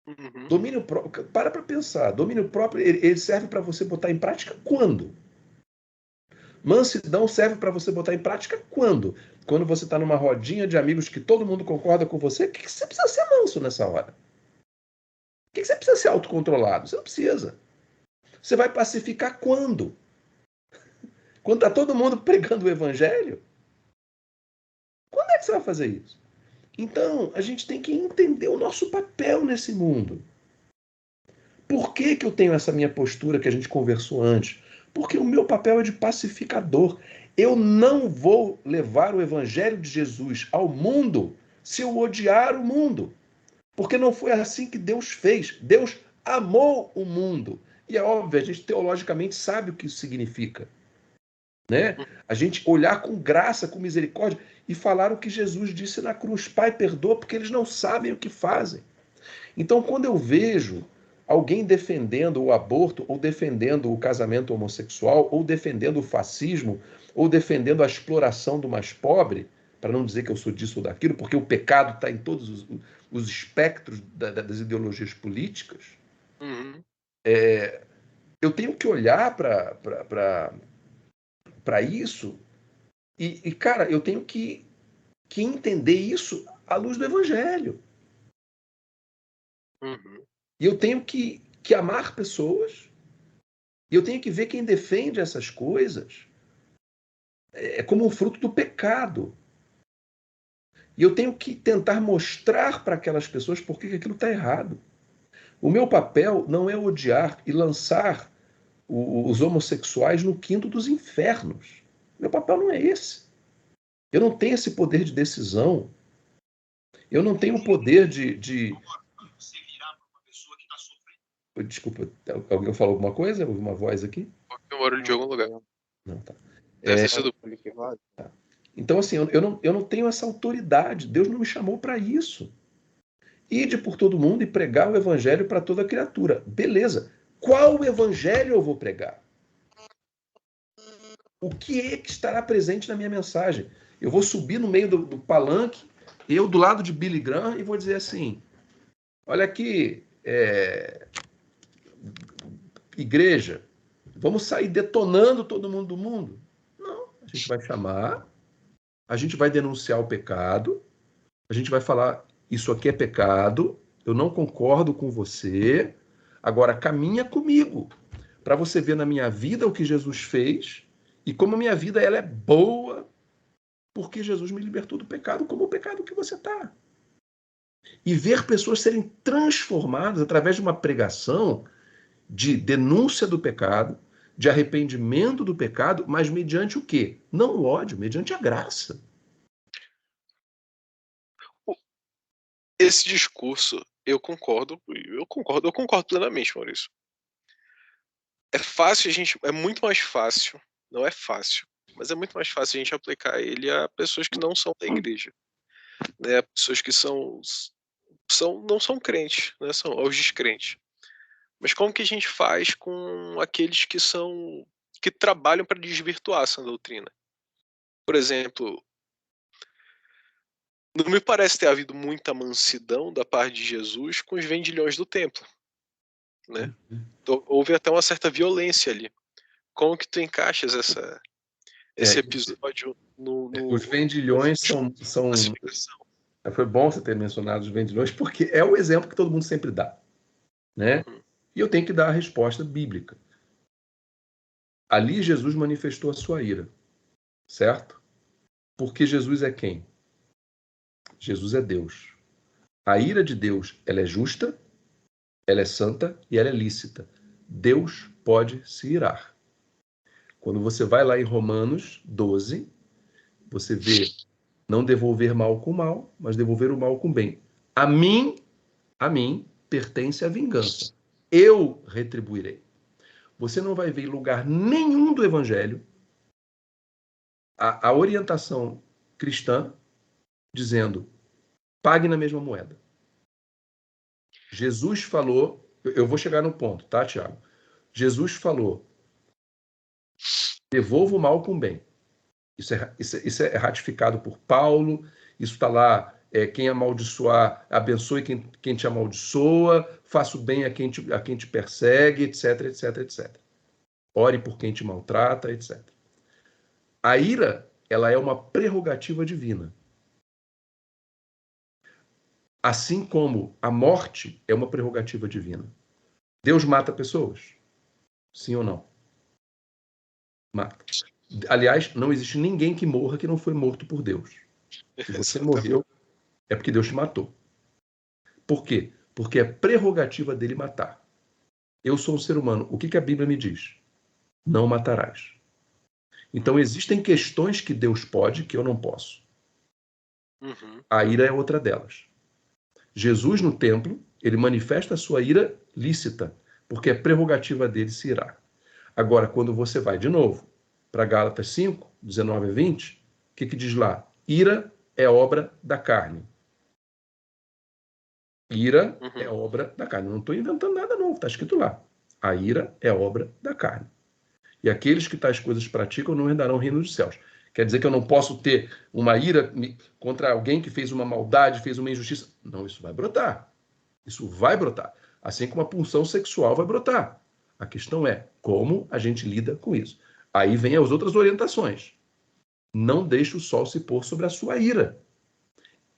Uhum. Domínio próprio. Para pensar. Domínio próprio, ele serve para você botar em prática quando? Mansidão serve para você botar em prática quando? Quando você está numa rodinha de amigos que todo mundo concorda com você, o que você precisa ser manso nessa hora? O que você precisa ser autocontrolado? Você não precisa. Você vai pacificar quando? Quando está todo mundo pregando o evangelho? Quando é que você vai fazer isso? Então, a gente tem que entender o nosso papel nesse mundo. Por que eu tenho essa minha postura que a gente conversou antes? Porque o meu papel é de pacificador. Eu não vou levar o evangelho de Jesus ao mundo se eu odiar o mundo. Porque não foi assim que Deus fez. Deus amou o mundo. E é óbvio, a gente teologicamente sabe o que isso significa. Né? A gente olhar com graça, com misericórdia e falar o que Jesus disse na cruz. Pai, perdoa porque eles não sabem o que fazem. Então, quando eu vejo alguém defendendo o aborto, ou defendendo o casamento homossexual, ou defendendo o fascismo, ou defendendo a exploração do mais pobre, para não dizer que eu sou disso ou daquilo, porque o pecado está em todos os espectros das ideologias políticas, Uhum. eu tenho que olhar para isso e, cara, eu tenho que entender isso à luz do Evangelho. Uhum. E eu tenho que amar pessoas. E eu tenho que ver quem defende essas coisas como um fruto do pecado. E eu tenho que tentar mostrar para aquelas pessoas por que aquilo está errado. O meu papel não é odiar e lançar os homossexuais no quinto dos infernos. Meu papel não é esse. Eu não tenho esse poder de decisão. Eu não tenho o poder de... Desculpa, alguém falou alguma coisa? Houve uma voz aqui? Eu moro de algum lugar. Não, tá. Deve ter sido. Tá. Então, assim, eu não tenho essa autoridade. Deus não me chamou para isso. Ide por todo mundo e pregar o evangelho para toda criatura. Beleza. Qual evangelho eu vou pregar? O que é que estará presente na minha mensagem? Eu vou subir no meio do palanque, eu do lado de Billy Graham, e vou dizer assim, olha aqui, igreja, vamos sair detonando todo mundo do mundo? Não, a gente vai chamar, a gente vai denunciar o pecado, a gente vai falar, isso aqui é pecado, eu não concordo com você, agora caminha comigo, para você ver na minha vida o que Jesus fez e como a minha vida ela é boa, porque Jesus me libertou do pecado, como o pecado que você está. E ver pessoas serem transformadas através de uma pregação de denúncia do pecado, de arrependimento do pecado, mas mediante o quê? Não o ódio, mediante a graça. Esse discurso, eu concordo plenamente, Maurício. É fácil é muito mais fácil, não é fácil, mas é muito mais fácil a gente aplicar ele a pessoas que não são da igreja, né? Pessoas que não são crentes, né? São aos descrentes. Mas como que a gente faz com aqueles que trabalham para desvirtuar essa doutrina? Por exemplo, não me parece ter havido muita mansidão da parte de Jesus com os vendilhões do templo, né? Houve até uma certa violência ali. Como que tu encaixas esse episódio no os vendilhões são... Foi bom você ter mencionado os vendilhões, porque é o exemplo que todo mundo sempre dá, né? E eu tenho que dar a resposta bíblica. Ali Jesus manifestou a sua ira, certo? Porque Jesus é quem? Jesus é Deus. A ira de Deus, ela é justa, ela é santa e ela é lícita. Deus pode se irar. Quando você vai lá em Romanos 12, você vê não devolver mal com mal, mas devolver o mal com bem. A mim pertence a vingança. Eu retribuirei. Você não vai ver em lugar nenhum do Evangelho a orientação cristã dizendo pague na mesma moeda. Jesus falou, eu vou chegar no ponto, tá, Tiago? Jesus falou, devolva o mal com o bem. Isso é ratificado por Paulo, isso está lá, quem amaldiçoar, abençoe quem te amaldiçoa, faça o bem a quem te persegue, etc, etc, etc. Ore por quem te maltrata, etc. A ira, ela é uma prerrogativa divina. Assim como a morte é uma prerrogativa divina. Deus mata pessoas? Sim ou não? Mata. Aliás, não existe ninguém que morra que não foi morto por Deus. Se você morreu, é porque Deus te matou. Por quê? Porque é prerrogativa dele matar. Eu sou um ser humano. O que a Bíblia me diz? Não matarás. Então, existem questões que Deus pode, que eu não posso. A ira é outra delas. Jesus, no templo, ele manifesta a sua ira lícita, porque é prerrogativa dele se irar. Agora, quando você vai de novo para Gálatas 5, 19 a 20, o que diz lá? Ira é obra da carne. Ira é obra da carne. Eu não estou inventando nada novo, está escrito lá. A ira é obra da carne. E aqueles que tais coisas praticam não herdarão o reino dos céus. Quer dizer que eu não posso ter uma ira contra alguém que fez uma maldade, fez uma injustiça? Não, isso vai brotar. Isso vai brotar. Assim como a pulsão sexual vai brotar. A questão é como a gente lida com isso. Aí vem as outras orientações. Não deixe o sol se pôr sobre a sua ira.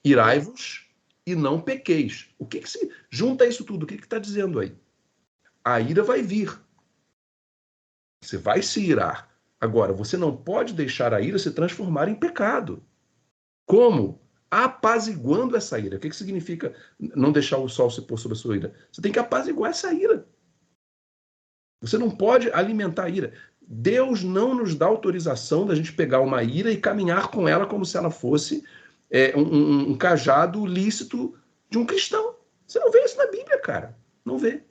Irai-vos e não pequeis. O que se junta isso tudo? O que está dizendo aí? A ira vai vir. Você vai se irar. Agora, você não pode deixar a ira se transformar em pecado. Como? Apaziguando essa ira. O que significa não deixar o sol se pôr sobre a sua ira? Você tem que apaziguar essa ira. Você não pode alimentar a ira. Deus não nos dá autorização da gente pegar uma ira e caminhar com ela como se ela fosse um cajado lícito de um cristão. Você não vê isso na Bíblia, cara. Não vê.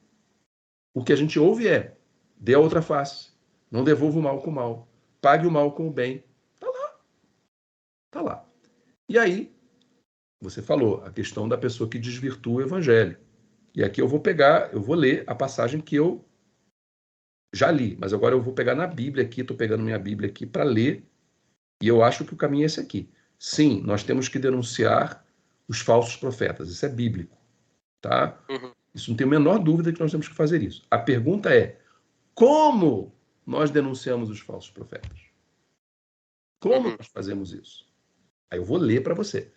O que a gente ouve é, dê a outra face. Não devolva o mal com o mal. Pague o mal com o bem. Tá lá. Tá lá. E aí, você falou, a questão da pessoa que desvirtua o evangelho. E aqui eu vou ler a passagem que eu já li, mas agora eu vou pegar na Bíblia aqui, estou pegando minha Bíblia aqui para ler, e eu acho que o caminho é esse aqui. Sim, nós temos que denunciar os falsos profetas, isso é bíblico, tá? Isso não tem a menor dúvida que nós temos que fazer isso. A pergunta é, como nós denunciamos os falsos profetas? Como nós fazemos isso? Aí eu vou ler para você.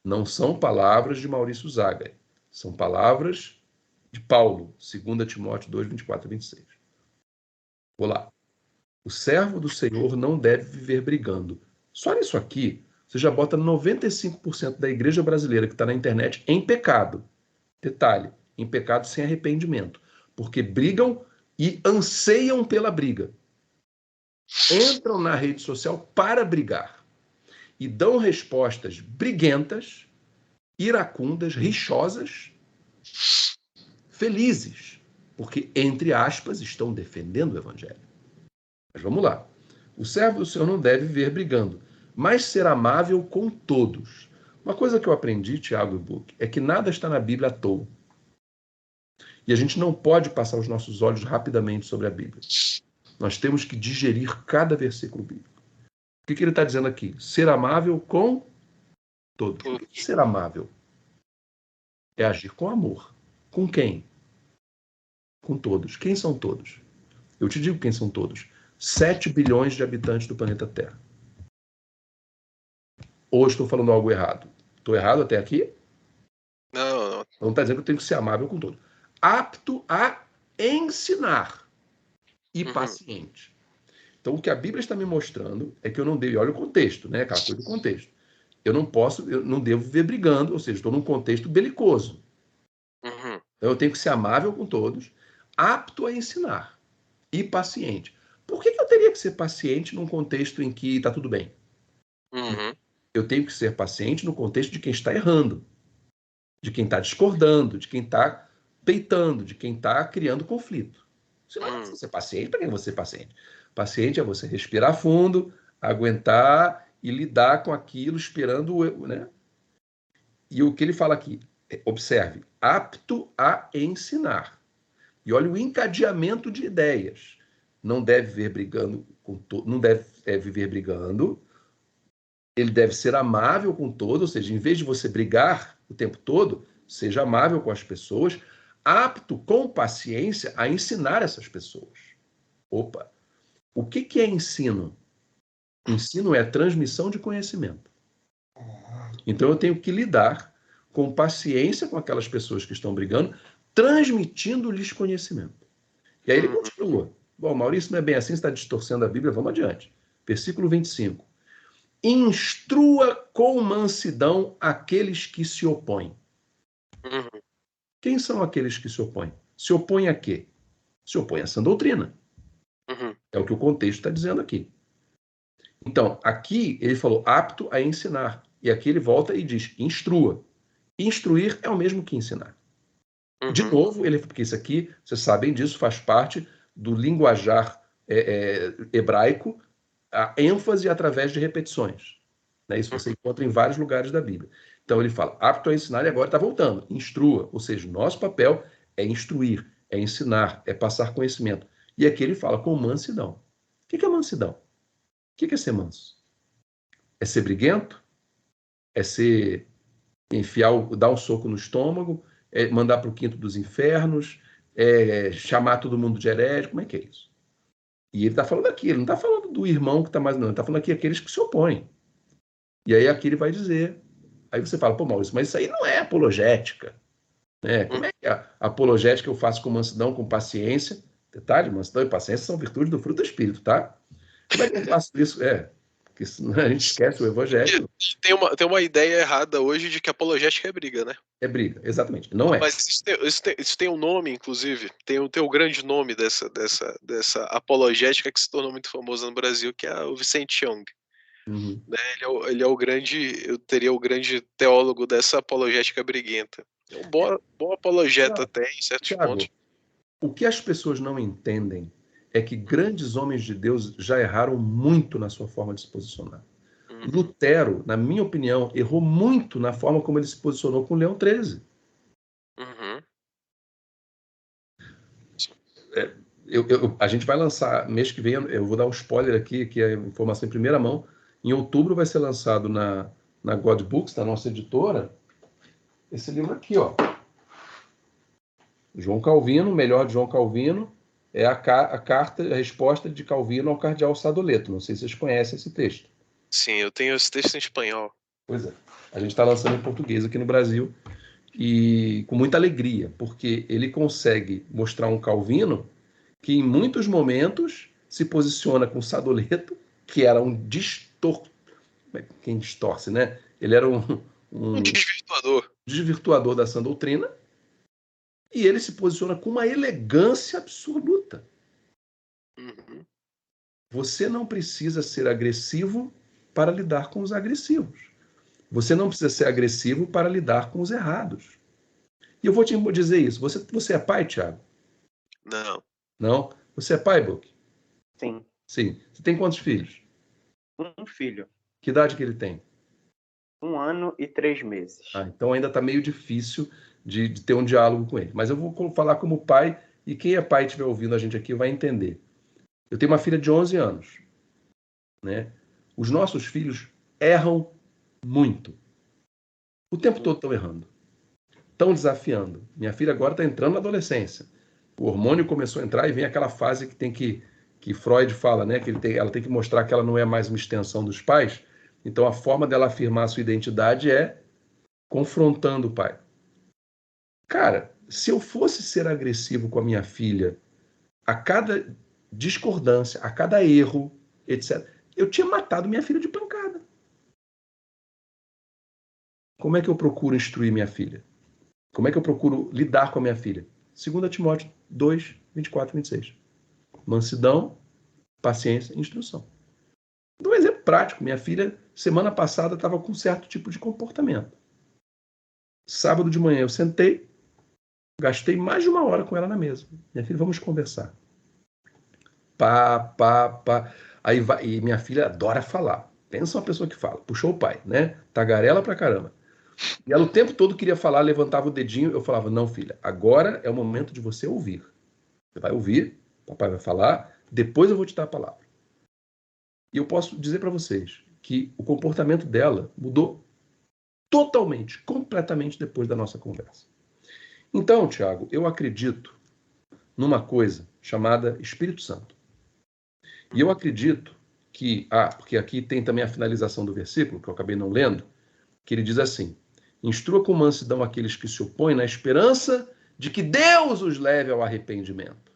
Não são palavras de Maurício Zagari, são palavras de Paulo, 2 Timóteo 2, 24 e 26. Vou lá. O servo do Senhor não deve viver brigando. Só nisso aqui, você já bota 95% da igreja brasileira que está na internet em pecado. Detalhe, em pecado sem arrependimento. Porque brigam e anseiam pela briga. entram na rede social para brigar e dão respostas briguentas, iracundas, rixosas, felizes, porque, entre aspas, estão defendendo o evangelho. Mas vamos lá. O servo do Senhor não deve viver brigando, mas ser amável com todos. Uma coisa que eu aprendi, Tiago e Buck, é que nada está na Bíblia à toa. E a gente não pode passar os nossos olhos rapidamente sobre a Bíblia. Nós temos que digerir cada versículo bíblico. O que ele está dizendo aqui? Ser amável com todos. O que é ser amável? É agir com amor. Com quem? Com todos. Quem são todos? Eu te digo quem são todos. 7 bilhões de habitantes do planeta Terra. Ou estou falando algo errado? Estou errado até aqui? Não. Não está dizendo que eu tenho que ser amável com todos. Apto a ensinar e paciente. Então, o que a Bíblia está me mostrando é que eu não devo... Olha o contexto, né? Aquela coisa do contexto. Eu não devo viver brigando, ou seja, estou num contexto belicoso. Então, eu tenho que ser amável com todos, apto a ensinar e paciente. Por que eu teria que ser paciente num contexto em que está tudo bem? Eu tenho que ser paciente no contexto de quem está errando, de quem está discordando, de quem está peitando, de quem está criando conflito. Se não é ser paciente, para quem você é paciente? Paciente é você respirar fundo, aguentar e lidar com aquilo esperando, né? E o que ele fala aqui, observe, apto a ensinar. E olha o encadeamento de ideias. Não deve viver brigando não deve viver brigando. Ele deve ser amável com todos, ou seja, em vez de você brigar o tempo todo, seja amável com as pessoas, apto com paciência a ensinar essas pessoas. Opa! O que é ensino? Ensino é a transmissão de conhecimento. Então eu tenho que lidar com paciência com aquelas pessoas que estão brigando, transmitindo-lhes conhecimento. E aí ele continua. Bom, Maurício, não é bem assim, você está distorcendo a Bíblia, vamos adiante. Versículo 25. Instrua com mansidão aqueles que se opõem. Quem são aqueles que se opõem? Se opõem a quê? Se opõem a essa doutrina. É o que o contexto está dizendo aqui. Então, aqui ele falou apto a ensinar. E aqui ele volta e diz instrua. Instruir é o mesmo que ensinar. De novo, porque isso aqui, vocês sabem disso, faz parte do linguajar hebraico, a ênfase através de repetições. Né? Isso você encontra em vários lugares da Bíblia. Então ele fala, apto a ensinar, e agora está voltando, instrua. Ou seja, o nosso papel é instruir, é ensinar, é passar conhecimento. E aqui ele fala com mansidão. O que é mansidão? O que é ser manso? É ser briguento? É ser dar um soco no estômago? É mandar para o quinto dos infernos? É chamar todo mundo de herege? Como é que é isso? E ele está falando aqui, ele não está falando do irmão que está mais... Não, ele está falando aqui aqueles que se opõem. E aí aqui ele vai dizer... Aí você fala, pô, Maurício, mas isso aí não é apologética. Né? Como é que a apologética eu faço com mansidão, com paciência? Detalhe, mansidão e paciência são virtudes do fruto do Espírito, tá? Como é que eu faço isso? Porque senão a gente esquece o evangelho. Tem uma ideia errada hoje de que apologética é briga, né? É briga, exatamente. Não é. Mas isso tem um nome, inclusive. Tem o grande nome dessa apologética que se tornou muito famosa no Brasil, que é o Vicente Young. Né? Ele é o grande, eu teria o grande teólogo dessa apologética briguenta. É um bom apologeta até, em certos pontos. O que as pessoas não entendem é que grandes homens de Deus já erraram muito na sua forma de se posicionar. Lutero, na minha opinião, errou muito na forma como ele se posicionou com Leão XIII. A gente vai lançar, mês que vem, eu vou dar um spoiler aqui, que é informação em primeira mão. Em outubro vai ser lançado na God Books, da nossa editora, esse livro aqui, ó. João Calvino, melhor de João Calvino, é a resposta de Calvino ao cardeal Sadoleto. Não sei se vocês conhecem esse texto. Sim, eu tenho esse texto em espanhol. Pois é. A gente está lançando em português aqui no Brasil e com muita alegria, porque ele consegue mostrar um Calvino que em muitos momentos se posiciona com Sadoleto, que era um quem distorce, né? Ele era um desvirtuador da sã doutrina, e ele se posiciona com uma elegância absoluta. Você não precisa ser agressivo para lidar com os agressivos. Você não precisa ser agressivo para lidar com os errados. E eu vou te dizer isso. Você é pai, Thiago? Não. Não? Você é pai, Book? Sim. Sim. Você tem quantos filhos? Um filho. Que idade que ele tem? 1 ano e 3 meses. Então ainda está meio difícil de ter um diálogo com ele. Mas eu vou falar como pai, e quem é pai e estiver ouvindo a gente aqui vai entender. Eu tenho uma filha de 11 anos. Né? Os nossos filhos erram muito. O tempo todo estão errando. Estão desafiando. Minha filha agora está entrando na adolescência. O hormônio começou a entrar e vem aquela fase que tem que Freud fala, né? Que ela tem que mostrar que ela não é mais uma extensão dos pais. Então a forma dela afirmar a sua identidade é confrontando o pai. Cara, se eu fosse ser agressivo com a minha filha a cada discordância, a cada erro, etc., eu tinha matado minha filha de pancada. Como é que eu procuro instruir minha filha? Como é que eu procuro lidar com a minha filha? 2 Timóteo 2, 24, 26. Mansidão, paciência e instrução. Dou um exemplo prático. Minha filha, semana passada, estava com um certo tipo de comportamento. Sábado de manhã eu sentei, gastei mais de 1 hora com ela na mesa. Minha filha, vamos conversar. Pá. Aí vai, e minha filha adora falar. Pensa uma pessoa que fala. Puxou o pai, né? Tagarela pra caramba. E ela o tempo todo queria falar, levantava o dedinho. Eu falava, não, filha, agora é o momento de você ouvir. Você vai ouvir, papai vai falar, depois eu vou te dar a palavra. E eu posso dizer para vocês que o comportamento dela mudou totalmente, completamente depois da nossa conversa. Então, Tiago, eu acredito numa coisa chamada Espírito Santo. E eu acredito que, porque aqui tem também a finalização do versículo, que eu acabei não lendo, que ele diz assim: instrua com mansidão aqueles que se opõem na esperança de que Deus os leve ao arrependimento.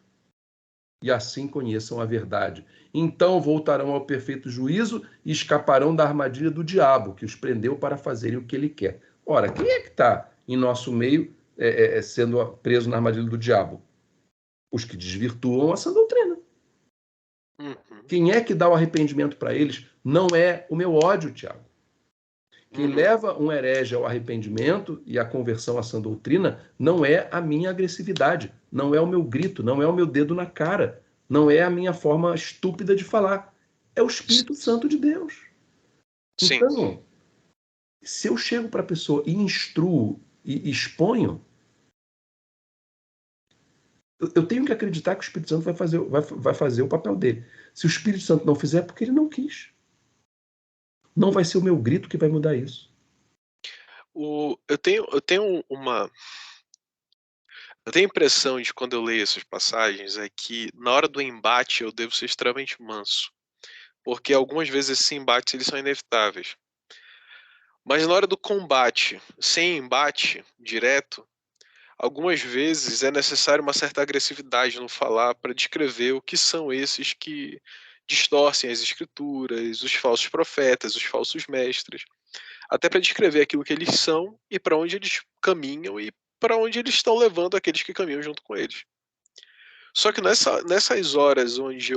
E assim conheçam a verdade. Então voltarão ao perfeito juízo e escaparão da armadilha do diabo, que os prendeu para fazerem o que ele quer. Ora, quem é que está em nosso meio sendo preso na armadilha do diabo? Os que desvirtuam essa doutrina. Quem é que dá o arrependimento para eles não é o meu ódio, Tiago. Quem leva um herege ao arrependimento e à conversão à sã doutrina não é a minha agressividade, não é o meu grito, não é o meu dedo na cara, não é a minha forma estúpida de falar. É o Espírito Santo de Deus. Sim. Então, se eu chego para a pessoa e instruo e exponho, eu tenho que acreditar que o Espírito Santo vai fazer o papel dele. Se o Espírito Santo não fizer, é porque ele não quis. Não vai ser o meu grito que vai mudar isso. Eu tenho a impressão de, quando eu leio essas passagens, é que na hora do embate eu devo ser extremamente manso, porque algumas vezes esses embates eles são inevitáveis. Mas na hora do combate, sem embate direto, algumas vezes é necessário uma certa agressividade no falar para descrever o que são esses que distorcem as escrituras, os falsos profetas, os falsos mestres, até para descrever aquilo que eles são e para onde eles caminham e para onde eles estão levando aqueles que caminham junto com eles. Só que nessas horas onde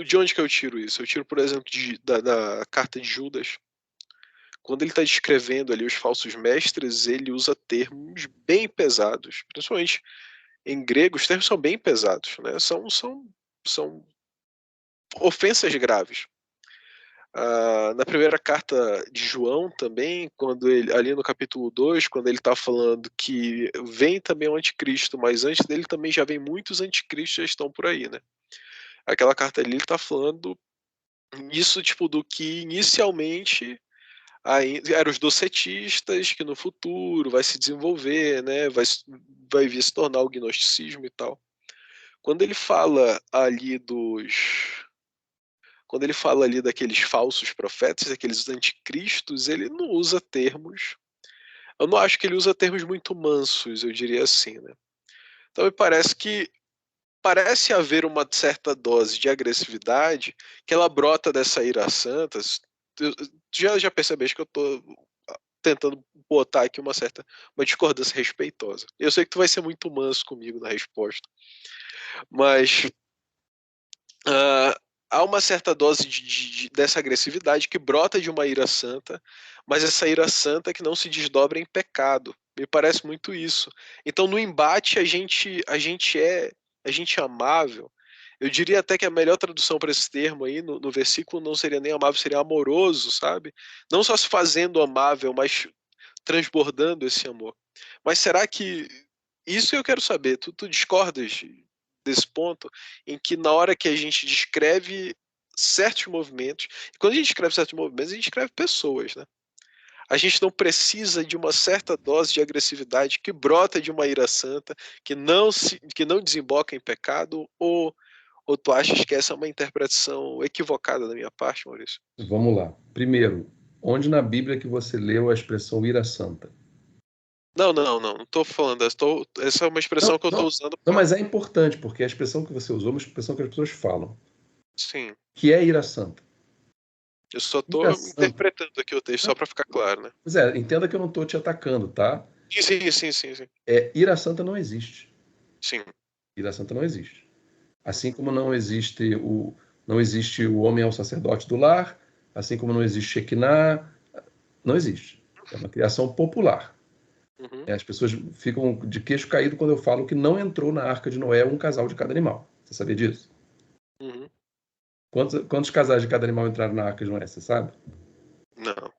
de onde que eu tiro isso? Eu tiro, por exemplo, da carta de Judas. Quando ele está descrevendo ali os falsos mestres, ele usa termos bem pesados, principalmente em grego. Os termos são bem pesados, né? São ofensas graves. Na primeira carta de João também, quando ele, ali no capítulo 2, quando ele está falando que vem também o anticristo, mas antes dele também já vem muitos anticristos, já estão por aí, né? Aquela carta ali, ele está falando isso, tipo, do que inicialmente eram os docetistas, que no futuro vai se desenvolver, né? Vai vir se tornar o gnosticismo e tal. Quando ele fala ali daqueles falsos profetas, daqueles anticristos, ele não usa termos. Eu não acho que ele usa termos muito mansos, eu diria assim, né? Então me parece haver uma certa dose de agressividade que ela brota dessa ira santa. Já percebeste que eu tô tentando botar aqui uma discordância respeitosa. Eu sei que tu vai ser muito manso comigo na resposta, mas há uma certa dose dessa agressividade que brota de uma ira santa, mas essa ira santa que não se desdobra em pecado. Me parece muito isso. Então, no embate, a gente é amável. Eu diria até que a melhor tradução para esse termo aí, no versículo, não seria nem amável, seria amoroso, sabe? Não só se fazendo amável, mas transbordando esse amor. Mas será que... Isso que eu quero saber. Tu discordas desse ponto em que na hora que a gente descreve certos movimentos, e quando a gente descreve certos movimentos, a gente descreve pessoas, né? A gente não precisa de uma certa dose de agressividade que brota de uma ira santa, que não desemboca em pecado, ou tu achas que essa é uma interpretação equivocada da minha parte, Maurício? Vamos lá. Primeiro, onde na Bíblia que você leu a expressão ira santa? Não estou falando. Essa é uma expressão que eu estou usando Não, para... mas é importante, porque a expressão que você usou é uma expressão que as pessoas falam, Sim, que é ira santa. eu só Ira estou santa. interpretando aqui o texto só para ficar claro, né? Pois é, entenda que eu não estou te atacando, tá? Sim. Ira santa não existe. Sim. Ira santa não existe. Assim como não existe o homem é o sacerdote do lar, assim como não existe Shekinah, não existe. É uma criação popular. Uhum. As pessoas ficam de queixo caído quando eu falo que não entrou na Arca de Noé um casal de cada animal. Você sabia disso? Uhum. Quantos casais de cada animal entraram na Arca de Noé? Você sabe? Não.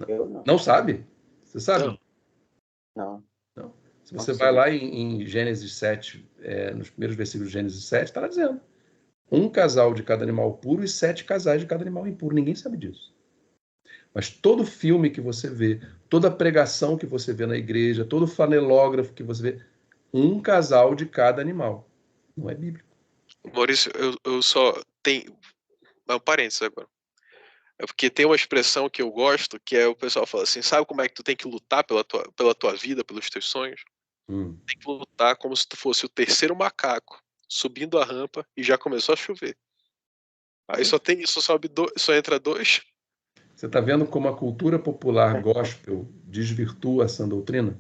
Eu não. Não sabe? Você Não. sabe? Não. Não. Se Não você vai sei. lá em Gênesis 7, nos primeiros versículos de Gênesis 7, está lá dizendo: um casal de cada animal puro e 7 casais de cada animal impuro. Ninguém sabe disso. Mas todo filme que você vê, toda pregação que você vê na igreja, todo flanelógrafo que você vê, um casal de cada animal. Não é bíblico. Maurício, eu só tenho... Um parênteses agora. É porque tem uma expressão que eu gosto, que é o pessoal fala assim, sabe como é que tu tem que lutar pela tua vida, pelos teus sonhos? Tem que lutar como se tu fosse o terceiro macaco, subindo a rampa e já começou a chover. Aí só tem isso, só entra dois. Você está vendo como a cultura popular gospel desvirtua essa doutrina?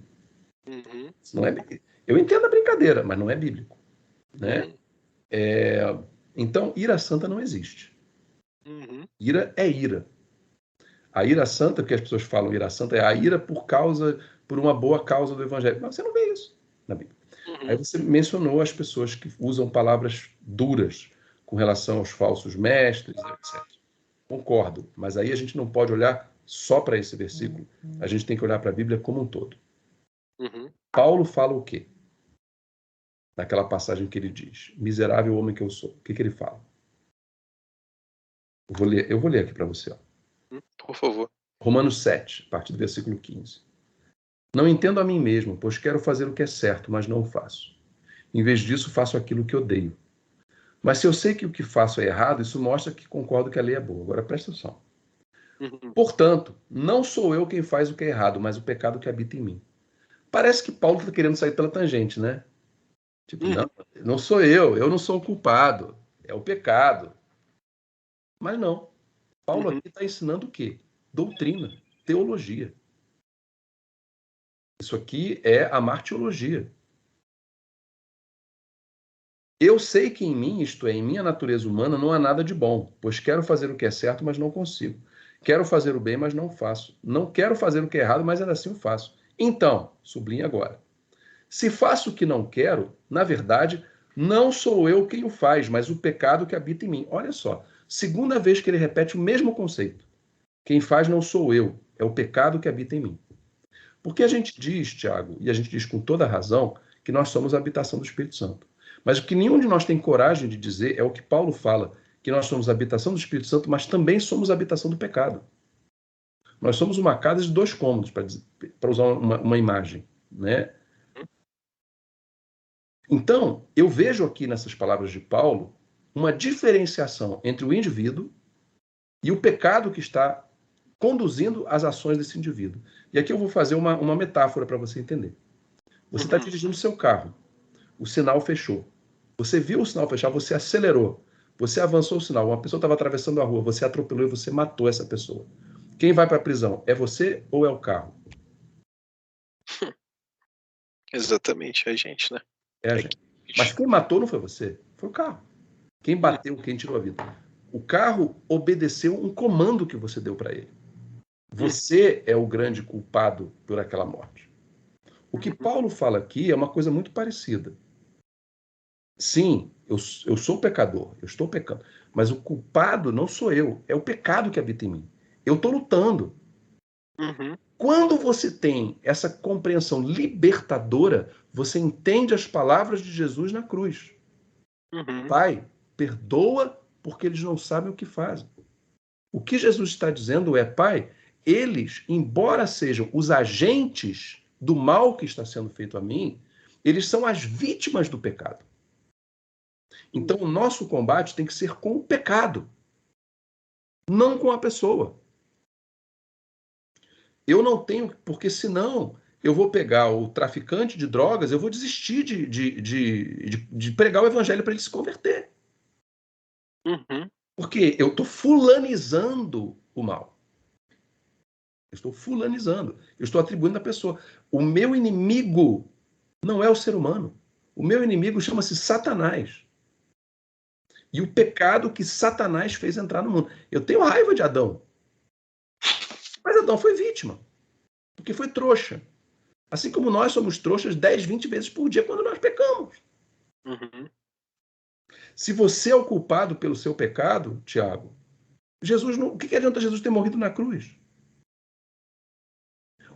Uhum, Isso não é, eu entendo a brincadeira, mas não é bíblico. Né? uhum, Então, ira santa não existe. uhum, Ira é ira. A ira santa, que as pessoas falam ira santa, é a ira por uma boa causa do evangelho. Mas você não vê isso na Bíblia. Aí uhum, você mencionou as pessoas que usam palavras duras com relação aos falsos mestres, etc. Concordo, mas aí a gente não pode olhar só para esse versículo. A gente tem que olhar para a Bíblia como um todo. uhum. Paulo fala o quê? Naquela passagem que ele diz: miserável homem que eu sou. O que ele fala? Eu vou ler aqui para você. Ó. Por favor. Romanos 7, a partir do versículo 15. Não entendo a mim mesmo, pois quero fazer o que é certo, mas não o faço. Em vez disso, faço aquilo que odeio. Mas se eu sei que o que faço é errado, isso mostra que concordo que a lei é boa. Agora presta atenção. Uhum, Portanto, não sou eu quem faz o que é errado, mas o pecado que habita em mim. Parece que Paulo está querendo sair pela tangente, né? Tipo, uhum, não sou eu não sou o culpado, é o pecado. Mas não. Paulo uhum, aqui está ensinando o quê? Doutrina, teologia. Isso aqui é a martiologia. Eu sei que em mim, isto é, em minha natureza humana, não há nada de bom, pois quero fazer o que é certo, mas não consigo. Quero fazer o bem, mas não faço. Não quero fazer o que é errado, mas ainda assim o faço. Então, sublinhe agora. Se faço o que não quero, na verdade, não sou eu quem o faz, mas o pecado que habita em mim. Olha só, segunda vez que ele repete o mesmo conceito. Quem faz não sou eu, é o pecado que habita em mim. Porque a gente diz, Tiago, e a gente diz com toda razão, que nós somos a habitação do Espírito Santo. Mas o que nenhum de nós tem coragem de dizer é o que Paulo fala, que nós somos a habitação do Espírito Santo, mas também somos a habitação do pecado. Nós somos uma casa de 2 cômodos, para usar uma imagem. Né? Então, eu vejo aqui nessas palavras de Paulo uma diferenciação entre o indivíduo e o pecado que está conduzindo as ações desse indivíduo. E aqui eu vou fazer uma metáfora para você entender. Você está uhum. dirigindo seu carro, o sinal fechou. Você viu o sinal fechar, você acelerou, você avançou o sinal. Uma pessoa estava atravessando a rua, você atropelou e você matou essa pessoa. Quem vai para a prisão? É você ou é o carro? Exatamente, é a gente, né? É a É gente. Mas quem matou não foi você, foi o carro. Quem bateu, quem tirou a vida. O carro obedeceu um comando que você deu para ele. Você é o grande culpado por aquela morte. O que Paulo fala aqui é uma coisa muito parecida. Sim, eu sou pecador, eu estou pecando. Mas o culpado não sou eu, é o pecado que habita em mim. Eu estou lutando. Uhum. Quando você tem essa compreensão libertadora, você entende as palavras de Jesus na cruz. Uhum. Pai, perdoa porque eles não sabem o que fazem. O que Jesus está dizendo é, Pai, eles, embora sejam os agentes do mal que está sendo feito a mim, eles são as vítimas do pecado. Então, o nosso combate tem que ser com o pecado, não com a pessoa. Eu não tenho, porque senão eu vou pegar o traficante de drogas, eu vou desistir de pregar o evangelho para ele se converter. Uhum. Porque eu estou fulanizando o mal. Eu estou fulanizando. Eu estou atribuindo à pessoa. O meu inimigo não é o ser humano. O meu inimigo chama-se Satanás. E o pecado que Satanás fez entrar no mundo. Eu tenho raiva de Adão. Mas Adão foi vítima. Porque foi trouxa. Assim como nós somos trouxas 10, 20 vezes por dia quando nós pecamos. Uhum. Se você é o culpado pelo seu pecado, Tiago, Jesus não, o que adianta Jesus ter morrido na cruz?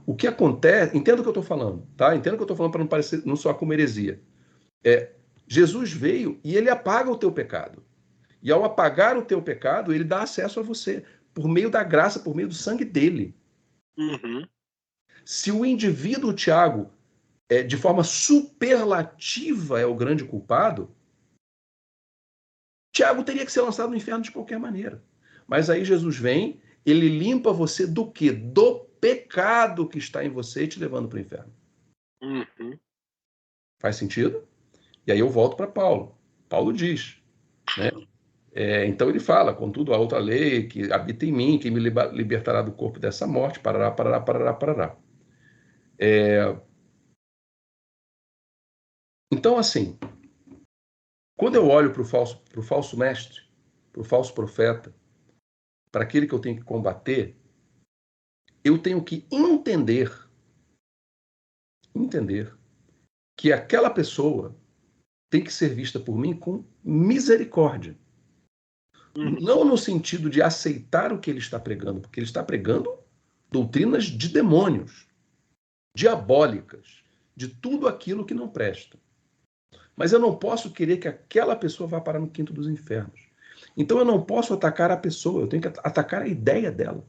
O que acontece, entenda o que eu estou falando, tá? Entenda o que eu estou falando para não parecer, não soar como heresia. Jesus veio e ele apaga o teu pecado. E ao apagar o teu pecado, ele dá acesso a você, por meio da graça, por meio do sangue dele. Uhum. Se o indivíduo, Tiago, de forma superlativa é o grande culpado, Tiago teria que ser lançado no inferno de qualquer maneira. Mas aí Jesus vem, ele limpa você do quê? Do pecado que está em você te levando para o inferno. Uhum. Faz sentido? E aí eu volto para Paulo. Paulo diz, né? Então ele fala, contudo, a outra lei que habita em mim, que me libertará do corpo dessa morte, parará, parará, parará, parará. Então, assim, quando eu olho para o falso mestre, para o falso profeta, para aquele que eu tenho que combater, eu tenho que entender que aquela pessoa tem que ser vista por mim com misericórdia. Uhum. Não no sentido de aceitar o que ele está pregando, porque ele está pregando doutrinas de demônios, diabólicas, de tudo aquilo que não presta. Mas eu não posso querer que aquela pessoa vá parar no quinto dos infernos. Então eu não posso atacar a pessoa, eu tenho que atacar a ideia dela.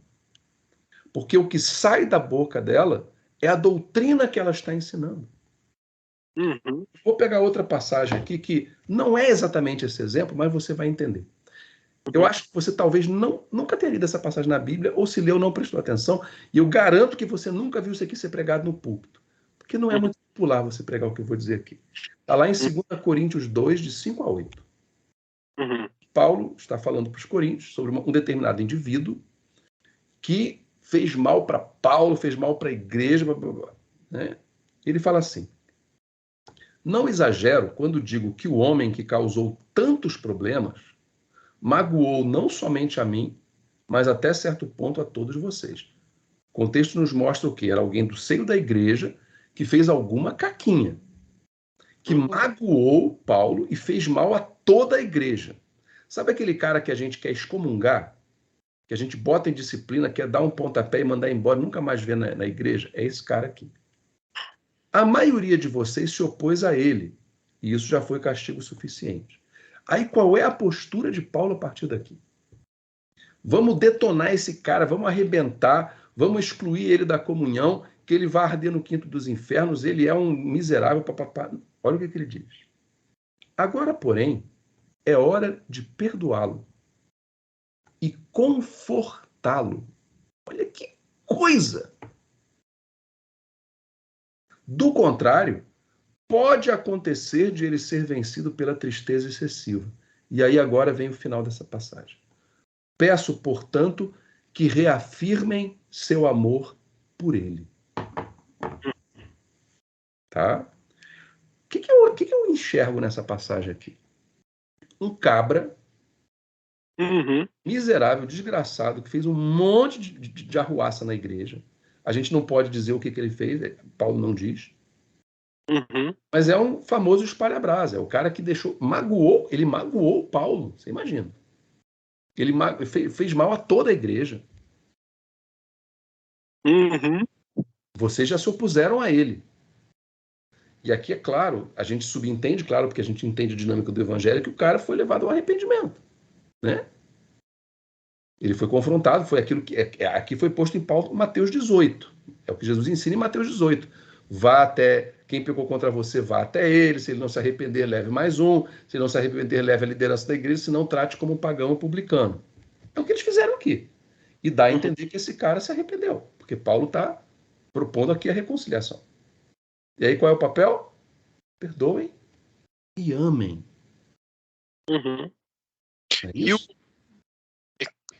Porque o que sai da boca dela é a doutrina que ela está ensinando. Uhum. Vou pegar outra passagem aqui que não é exatamente esse exemplo, mas você vai entender. Eu acho que você talvez nunca tenha lido essa passagem na Bíblia, ou se leu, não prestou atenção, e eu garanto que você nunca viu isso aqui ser pregado no púlpito. Porque não é muito popular você pregar o que eu vou dizer aqui. Está lá em 2 Coríntios 2, de 5 a 8. Uhum. Paulo está falando para os coríntios sobre um determinado indivíduo que fez mal para Paulo, fez mal para a igreja, blá, blá, blá, né? Ele fala assim: não exagero quando digo que o homem que causou tantos problemas magoou não somente a mim, mas até certo ponto a todos vocês. O contexto nos mostra o quê? Era alguém do seio da igreja que fez alguma caquinha, que magoou Paulo e fez mal a toda a igreja. Sabe aquele cara que a gente quer excomungar? Que a gente bota em disciplina, quer dar um pontapé e mandar embora, nunca mais ver na igreja? É esse cara aqui. A maioria de vocês se opôs a ele, e isso já foi castigo suficiente. Aí qual é a postura de Paulo a partir daqui? Vamos detonar esse cara, vamos arrebentar, vamos excluir ele da comunhão, que ele vai arder no quinto dos infernos, ele é um miserável, papapá. Olha o que ele diz. Agora, porém, é hora de perdoá-lo e confortá-lo. Olha que coisa! Do contrário, pode acontecer de ele ser vencido pela tristeza excessiva. E aí agora vem o final dessa passagem. Peço, portanto, que reafirmem seu amor por ele. Tá? O que eu enxergo nessa passagem aqui? Um cabra Uhum. Miserável, desgraçado, que fez um monte de arruaça na igreja. A gente não pode dizer o que ele fez, Paulo não diz. Uhum. Mas é um famoso espalha-brasa. É o cara que ele magoou Paulo, você imagina. Ele fez mal a toda a igreja. Uhum. Vocês já se opuseram a ele. E aqui, é claro, a gente subentende, claro, porque a gente entende a dinâmica do evangelho, que o cara foi levado ao arrependimento, né? Ele foi confrontado, foi aquilo que aqui foi posto em pauta em Mateus 18. É o que Jesus ensina em Mateus 18. Vá até quem pecou contra você, vá até ele. Se ele não se arrepender, leve mais um. Se ele não se arrepender, leve a liderança da igreja. Se não, trate como um pagão ou publicano. É o que eles fizeram aqui. E dá a Uhum. entender que esse cara se arrependeu, porque Paulo está propondo aqui a reconciliação. E aí qual é o papel? Perdoem e amem. Uhum. É E o... isso?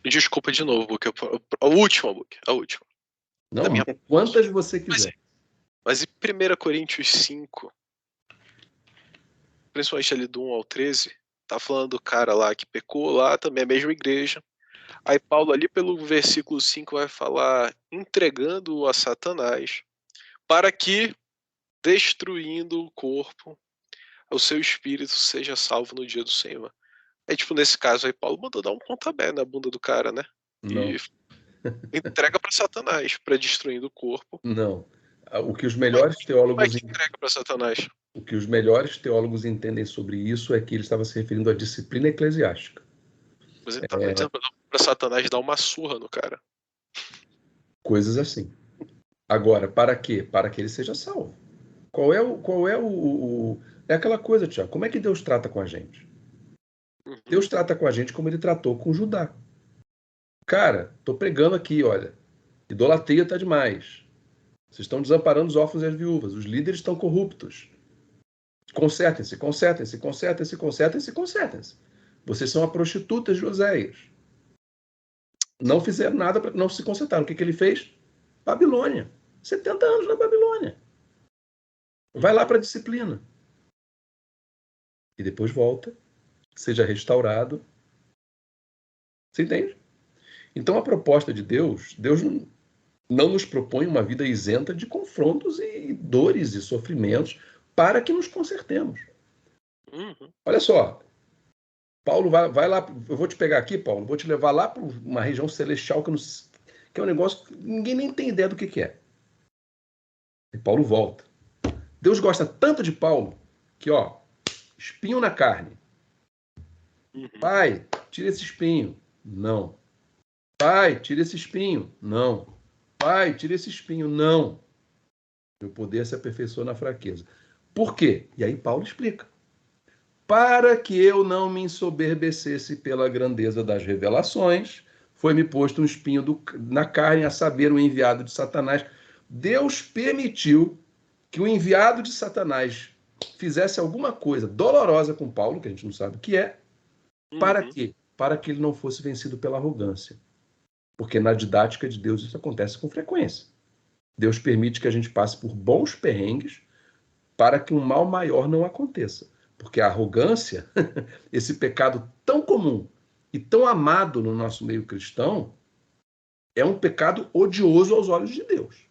Desculpa de novo, Book. A última, Book. A última. Não, minha... quantas você quiser. Mas em 1 Coríntios 5, principalmente ali do 1 ao 13, tá falando do cara lá que pecou lá, também a mesma igreja. Aí Paulo ali pelo versículo 5 vai falar entregando-o a Satanás para que, destruindo o corpo, o seu espírito seja salvo no dia do Senhor. Aí, tipo, nesse caso aí, Paulo mandou dar um pontapé na bunda do cara, né? Não. E entrega para Satanás, para destruindo o corpo. Não. O que os melhores teólogos entrega para Satanás. O que os melhores teólogos entendem sobre isso é que ele estava se referindo à disciplina eclesiástica. Mas ele estava dizendo para Satanás dar uma surra no cara. Coisas assim. Agora, para quê? Para que ele seja salvo. Qual é é aquela coisa, Tiago. Como é que Deus trata com a gente? Uhum. Deus trata com a gente como ele tratou com Judá. Cara, tô pregando aqui, olha. Idolatria tá demais. Vocês estão desamparando os órfãos e as viúvas. Os líderes estão corruptos. Consertem-se, consertem-se, consertem-se, consertem-se, consertem-se. Vocês são a prostitutas de Oséias. Não fizeram nada, não se consertaram. O que ele fez? Babilônia. 70 anos na Babilônia. Vai lá para a disciplina. E depois volta, seja restaurado. Você entende? Então a proposta de Deus não nos propõe uma vida isenta de confrontos e dores e sofrimentos para que nos consertemos. Uhum. Olha só, Paulo vai lá, eu vou te pegar aqui, Paulo, vou te levar lá para uma região celestial que é um negócio que ninguém nem tem ideia do que é. E Paulo volta. Deus gosta tanto de Paulo que, ó, espinho na carne. Uhum. Pai, tira esse espinho. Não. Pai, tira esse espinho. Não. Pai, tira esse espinho. Não. Meu poder se aperfeiçoa na fraqueza. Por quê? E aí Paulo explica. Para que eu não me ensoberbecesse pela grandeza das revelações, foi-me posto um espinho na carne, a saber, o enviado de Satanás. Deus permitiu que o enviado de Satanás fizesse alguma coisa dolorosa com Paulo, que a gente não sabe o que é, para quê? Para que ele não fosse vencido pela arrogância. Porque na didática de Deus isso acontece com frequência. Deus permite que a gente passe por bons perrengues para que um mal maior não aconteça. Porque a arrogância, esse pecado tão comum e tão amado no nosso meio cristão, é um pecado odioso aos olhos de Deus.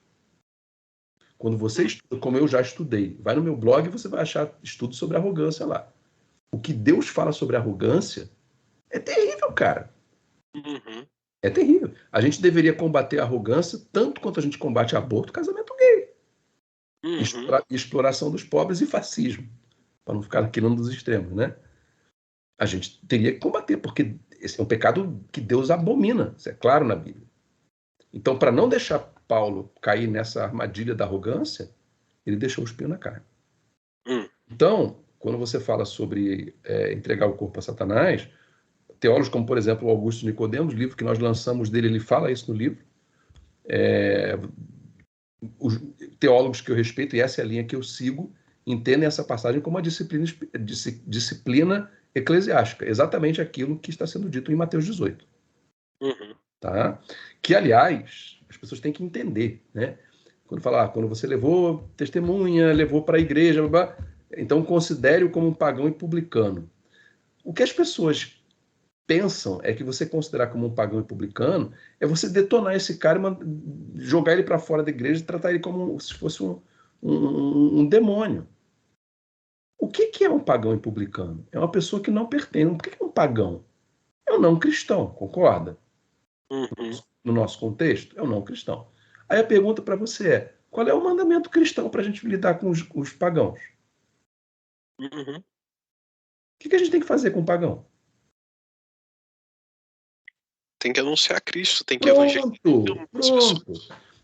Quando você estuda, como eu já estudei, vai no meu blog e você vai achar estudos sobre arrogância lá. O que Deus fala sobre arrogância é terrível, cara. Uhum. É terrível. A gente deveria combater a arrogância tanto quanto a gente combate aborto, casamento gay. Uhum. Exploração dos pobres e fascismo. Para não ficar aqui num dos extremos, né? A gente teria que combater, porque esse é um pecado que Deus abomina. Isso é claro na Bíblia. Então, para não deixar Paulo cair nessa armadilha da arrogância, ele deixou o espinho na carne. Então, quando você fala sobre entregar o corpo a Satanás, teólogos como, por exemplo, o Augusto Nicodemos, livro que nós lançamos dele, ele fala isso no livro. Os teólogos que eu respeito, e essa é a linha que eu sigo, entendem essa passagem como uma disciplina eclesiástica, exatamente aquilo que está sendo dito em Mateus 18. Uhum. Tá? Que, aliás, as pessoas têm que entender, né? Quando você levou testemunha, levou para a igreja, blá, blá, então considere-o como um pagão e publicano. O que as pessoas pensam é que você considerar como um pagão e publicano é você detonar esse cara, jogar ele para fora da igreja e tratar ele como se fosse um demônio. O que é um pagão e publicano? É uma pessoa que não pertence. O que é um pagão? É um não cristão, concorda? Uhum. No nosso contexto, é um não cristão. Aí a pergunta para você é: qual é o mandamento cristão para a gente lidar com os pagãos? Uhum. O que a gente tem que fazer com o pagão? Tem que anunciar Cristo, tem que evangelizar. Pronto.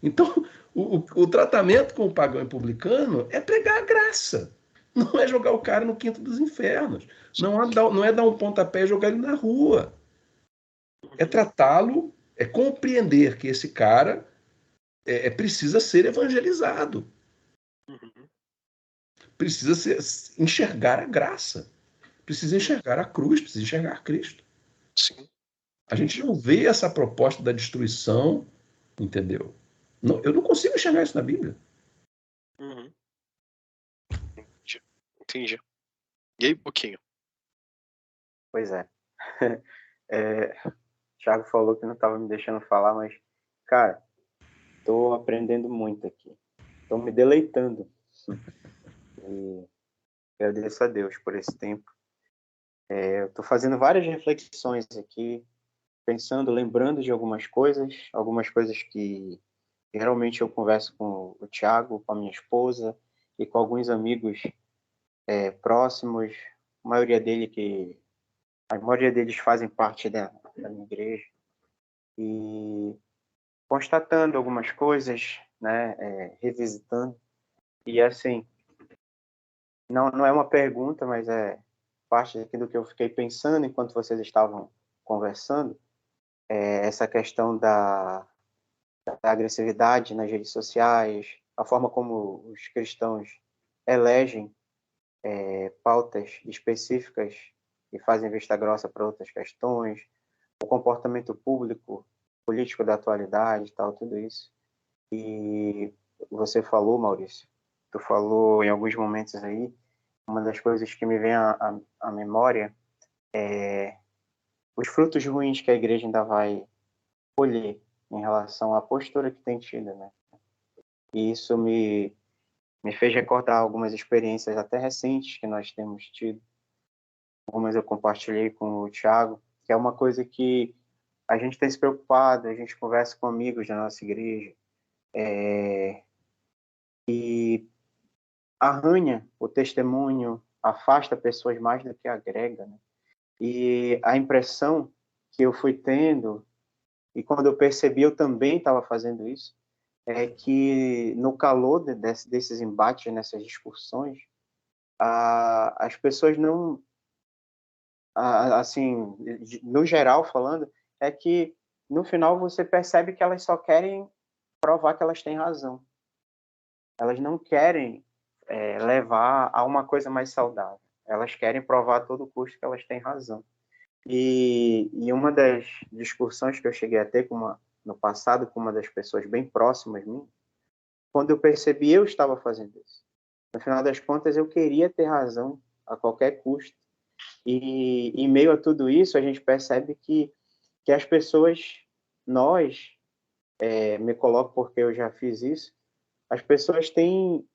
Então, o tratamento com o pagão e publicano é pregar a graça. Não é jogar o cara no quinto dos infernos. Não é dar um pontapé e jogar ele na rua. É tratá-lo, é compreender que esse cara precisa ser evangelizado. Uhum. Precisa enxergar a graça. Precisa enxergar a cruz, precisa enxergar Cristo. Sim. A gente não vê essa proposta da destruição, entendeu? Não, eu não consigo enxergar isso na Bíblia. Uhum. Entendi. E aí, pouquinho? Pois é. O Thiago falou que não estava me deixando falar, mas, cara, estou aprendendo muito aqui. Estou me deleitando. E agradeço a Deus por esse tempo. Eu estou fazendo várias reflexões aqui, pensando, lembrando de algumas coisas que geralmente eu converso com o Thiago, com a minha esposa e com alguns amigos próximos, a maioria deles fazem parte da minha igreja, e constatando algumas coisas, né, revisitando, e assim, não é uma pergunta, mas é parte daquilo que eu fiquei pensando enquanto vocês estavam conversando, essa questão da agressividade nas redes sociais, a forma como os cristãos elegem pautas específicas e fazem vista grossa para outras questões, o comportamento público, político da atualidade, tal, tudo isso. E você falou, Maurício, tu falou em alguns momentos aí, uma das coisas que me vem à memória é os frutos ruins que a igreja ainda vai colher em relação à postura que tem tido, né? E isso me fez recordar algumas experiências até recentes que nós temos tido. Algumas eu compartilhei com o Thiago, que é uma coisa que a gente tem se preocupado, a gente conversa com amigos da nossa igreja, e arranha o testemunho, afasta pessoas mais do que agrega, né? E a impressão que eu fui tendo, e quando eu percebi eu também estava fazendo isso, é que no calor desses embates, nessas discussões, as pessoas não, assim, no geral falando, é que no final você percebe que elas só querem provar que elas têm razão. Elas não querem levar a uma coisa mais saudável. Elas querem provar a todo custo que elas têm razão. E uma das discussões que eu cheguei a ter no passado com uma das pessoas bem próximas de mim, quando eu percebi, eu estava fazendo isso. No final das contas, eu queria ter razão a qualquer custo. E em meio a tudo isso, a gente percebe que as pessoas, nós, me coloco porque eu já fiz isso, as pessoas têm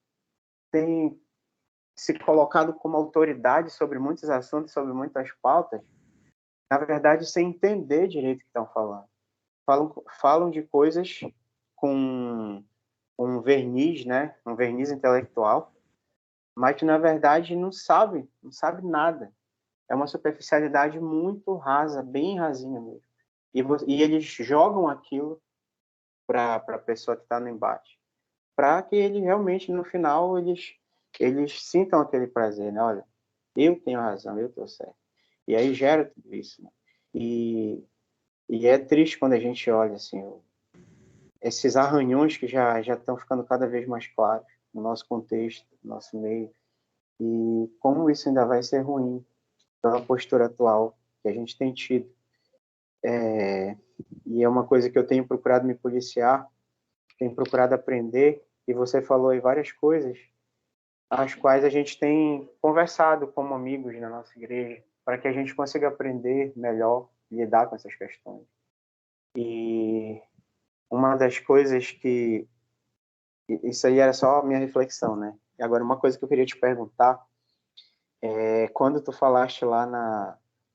se colocado como autoridade sobre muitos assuntos, sobre muitas pautas, na verdade, sem entender direito o que estão falando. Falam de coisas com um verniz, né? Um verniz intelectual, mas que, na verdade, não sabe nada. É uma superficialidade muito rasa, bem rasinha mesmo. E eles jogam aquilo para a pessoa que está no embate, para que ele realmente, no final, eles sintam aquele prazer, né? Olha, eu tenho razão, eu estou certo. E aí gera tudo isso, né? E é triste quando a gente olha assim, esses arranhões que já estão ficando cada vez mais claros no nosso contexto, no nosso meio, e como isso ainda vai ser ruim pela postura atual que a gente tem tido. E é uma coisa que eu tenho procurado me policiar, tenho procurado aprender, e você falou aí várias coisas, as quais a gente tem conversado como amigos na nossa igreja, para que a gente consiga aprender melhor, lidar com essas questões. E uma das coisas que... Isso aí era só a minha reflexão, né? E agora, uma coisa que eu queria te perguntar é quando tu falaste lá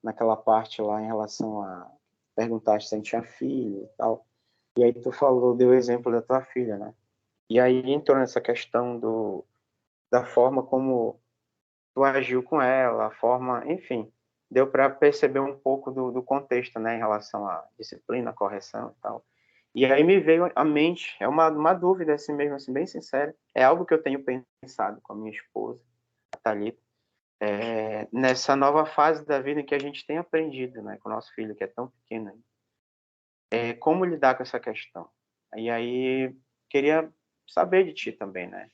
naquela parte lá em relação a... Perguntaste se a gente tinha filho e tal. E aí tu deu o exemplo da tua filha, né? E aí entrou nessa questão da forma como tu agiu com ela, a forma, enfim, deu para perceber um pouco do contexto, né, em relação à disciplina, correção e tal. E aí me veio à mente, é uma dúvida assim mesmo, assim, bem sincera, é algo que eu tenho pensado com a minha esposa, a Thalita, nessa nova fase da vida em que a gente tem aprendido, né, com o nosso filho, que é tão pequeno, como lidar com essa questão. E aí, queria saber de ti também, né,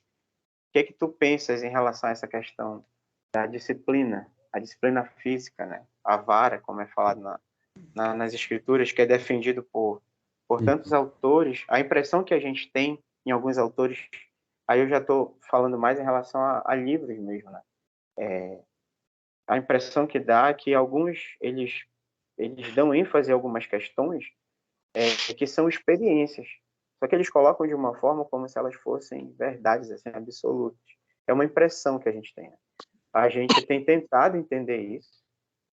o que é que tu pensas em relação a essa questão da disciplina, a disciplina física, né? A vara, como é falado nas escrituras, que é defendido por tantos autores. A impressão que a gente tem em alguns autores, aí eu já estou falando mais em relação a livros mesmo, né? A impressão que dá é que alguns, eles dão ênfase a algumas questões que são experiências, só que eles colocam de uma forma como se elas fossem verdades assim, absolutas. É uma impressão que a gente tem. A gente tem tentado entender isso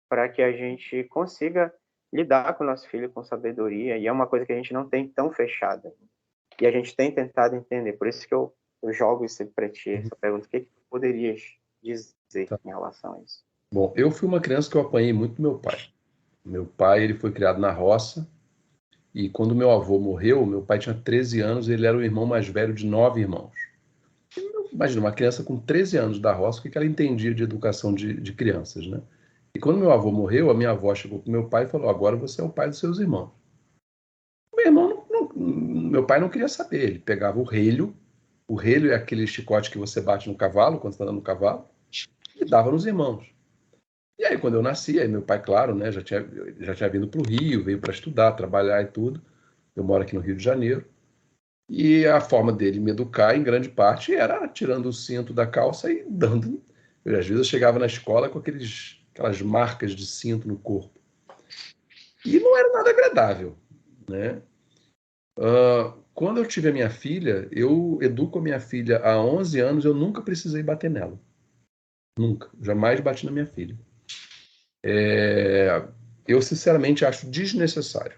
para que a gente consiga lidar com o nosso filho com sabedoria, e é uma coisa que a gente não tem tão fechada. E a gente tem tentado entender. Por isso que eu jogo isso para ti, essa pergunta. O que tu poderias dizer Tá. em relação a isso? Bom, eu fui uma criança que eu apanhei muito do meu pai. Meu pai, ele foi criado na roça, e quando meu avô morreu, meu pai tinha 13 anos, e ele era o irmão mais velho de 9 irmãos. Imagina, uma criança com 13 anos da roça, o que ela entendia de educação de crianças, né? E quando meu avô morreu, a minha avó chegou para meu pai e falou: agora você é o pai dos seus irmãos. Meu irmão, meu pai não queria saber. Ele pegava o relho é aquele chicote que você bate no cavalo, quando você está andando no cavalo, e dava nos irmãos. E aí, quando eu nasci, aí meu pai, claro, né, já tinha vindo para o Rio, veio para estudar, trabalhar e tudo. Eu moro aqui no Rio de Janeiro. E a forma dele me educar, em grande parte, era tirando o cinto da calça e dando. Às vezes eu chegava na escola com aquelas marcas de cinto no corpo. E não era nada agradável, né? Quando eu tive a minha filha, eu educo a minha filha há 11 anos, eu nunca precisei bater nela. Nunca. Jamais bati na minha filha. Eu, sinceramente, acho desnecessário.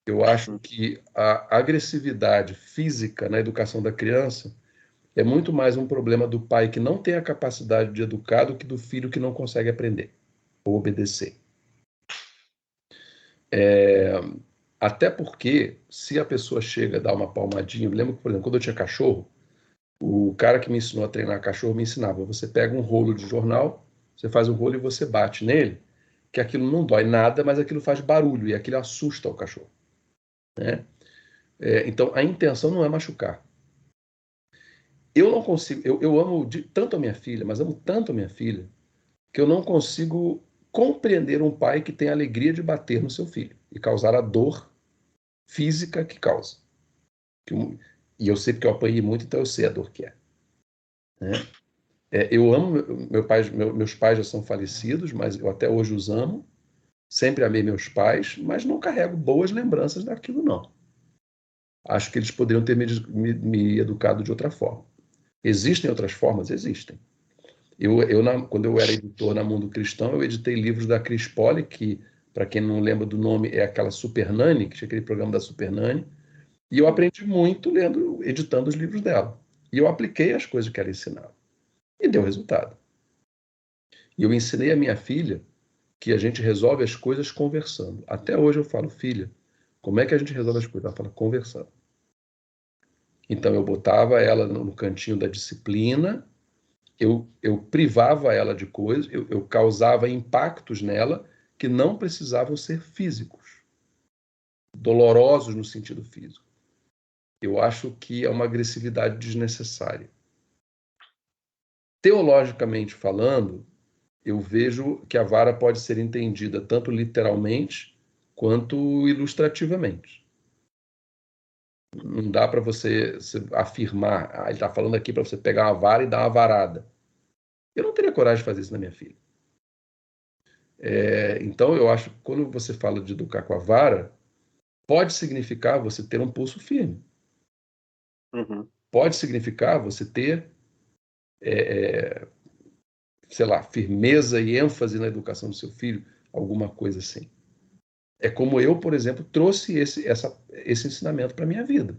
Eu acho que a agressividade física na educação da criança é muito mais um problema do pai que não tem a capacidade de educar do que do filho que não consegue aprender ou obedecer. Até porque, se a pessoa chega a dar uma palmadinha, eu me lembro que, por exemplo, quando eu tinha cachorro, o cara que me ensinou a treinar cachorro me ensinava: você pega um rolo de jornal, você faz um rolo e você bate nele, que aquilo não dói nada, mas aquilo faz barulho e aquilo assusta o cachorro, né? Então, a intenção não é machucar. Eu não consigo, eu amo tanto a minha filha, mas amo tanto a minha filha, que eu não consigo compreender um pai que tem a alegria de bater no seu filho e causar a dor física que causa. E eu sei porque eu apanhei muito, então eu sei a dor que é, né? Eu amo meus pais já são falecidos, mas eu até hoje os amo. Sempre amei meus pais, mas não carrego boas lembranças daquilo, não. Acho que eles poderiam ter me educado de outra forma. Existem outras formas? Existem. Quando eu era editor na Mundo Cristão, eu editei livros da Cris Poli, que, para quem não lembra do nome, é aquela Super Nani, que tinha aquele programa da Super Nani, e eu aprendi muito editando os livros dela. E eu apliquei as coisas que ela ensinava. E deu resultado. E eu ensinei a minha filha que a gente resolve as coisas conversando. Até hoje eu falo: filha, como é que a gente resolve as coisas? Ela fala: conversando. Então eu botava ela no cantinho da disciplina, eu privava ela de coisas, eu causava impactos nela que não precisavam ser físicos, dolorosos no sentido físico. Eu acho que é uma agressividade desnecessária. Teologicamente falando, eu vejo que a vara pode ser entendida tanto literalmente quanto ilustrativamente. Não dá para você afirmar: ele está falando aqui para você pegar uma vara e dar uma varada. Eu não teria coragem de fazer isso na minha filha. Então, eu acho que quando você fala de educar com a vara, pode significar você ter um pulso firme. Uhum. Pode significar você ter, sei lá, firmeza e ênfase na educação do seu filho, alguma coisa assim. É como eu, por exemplo, trouxe esse ensinamento para a minha vida.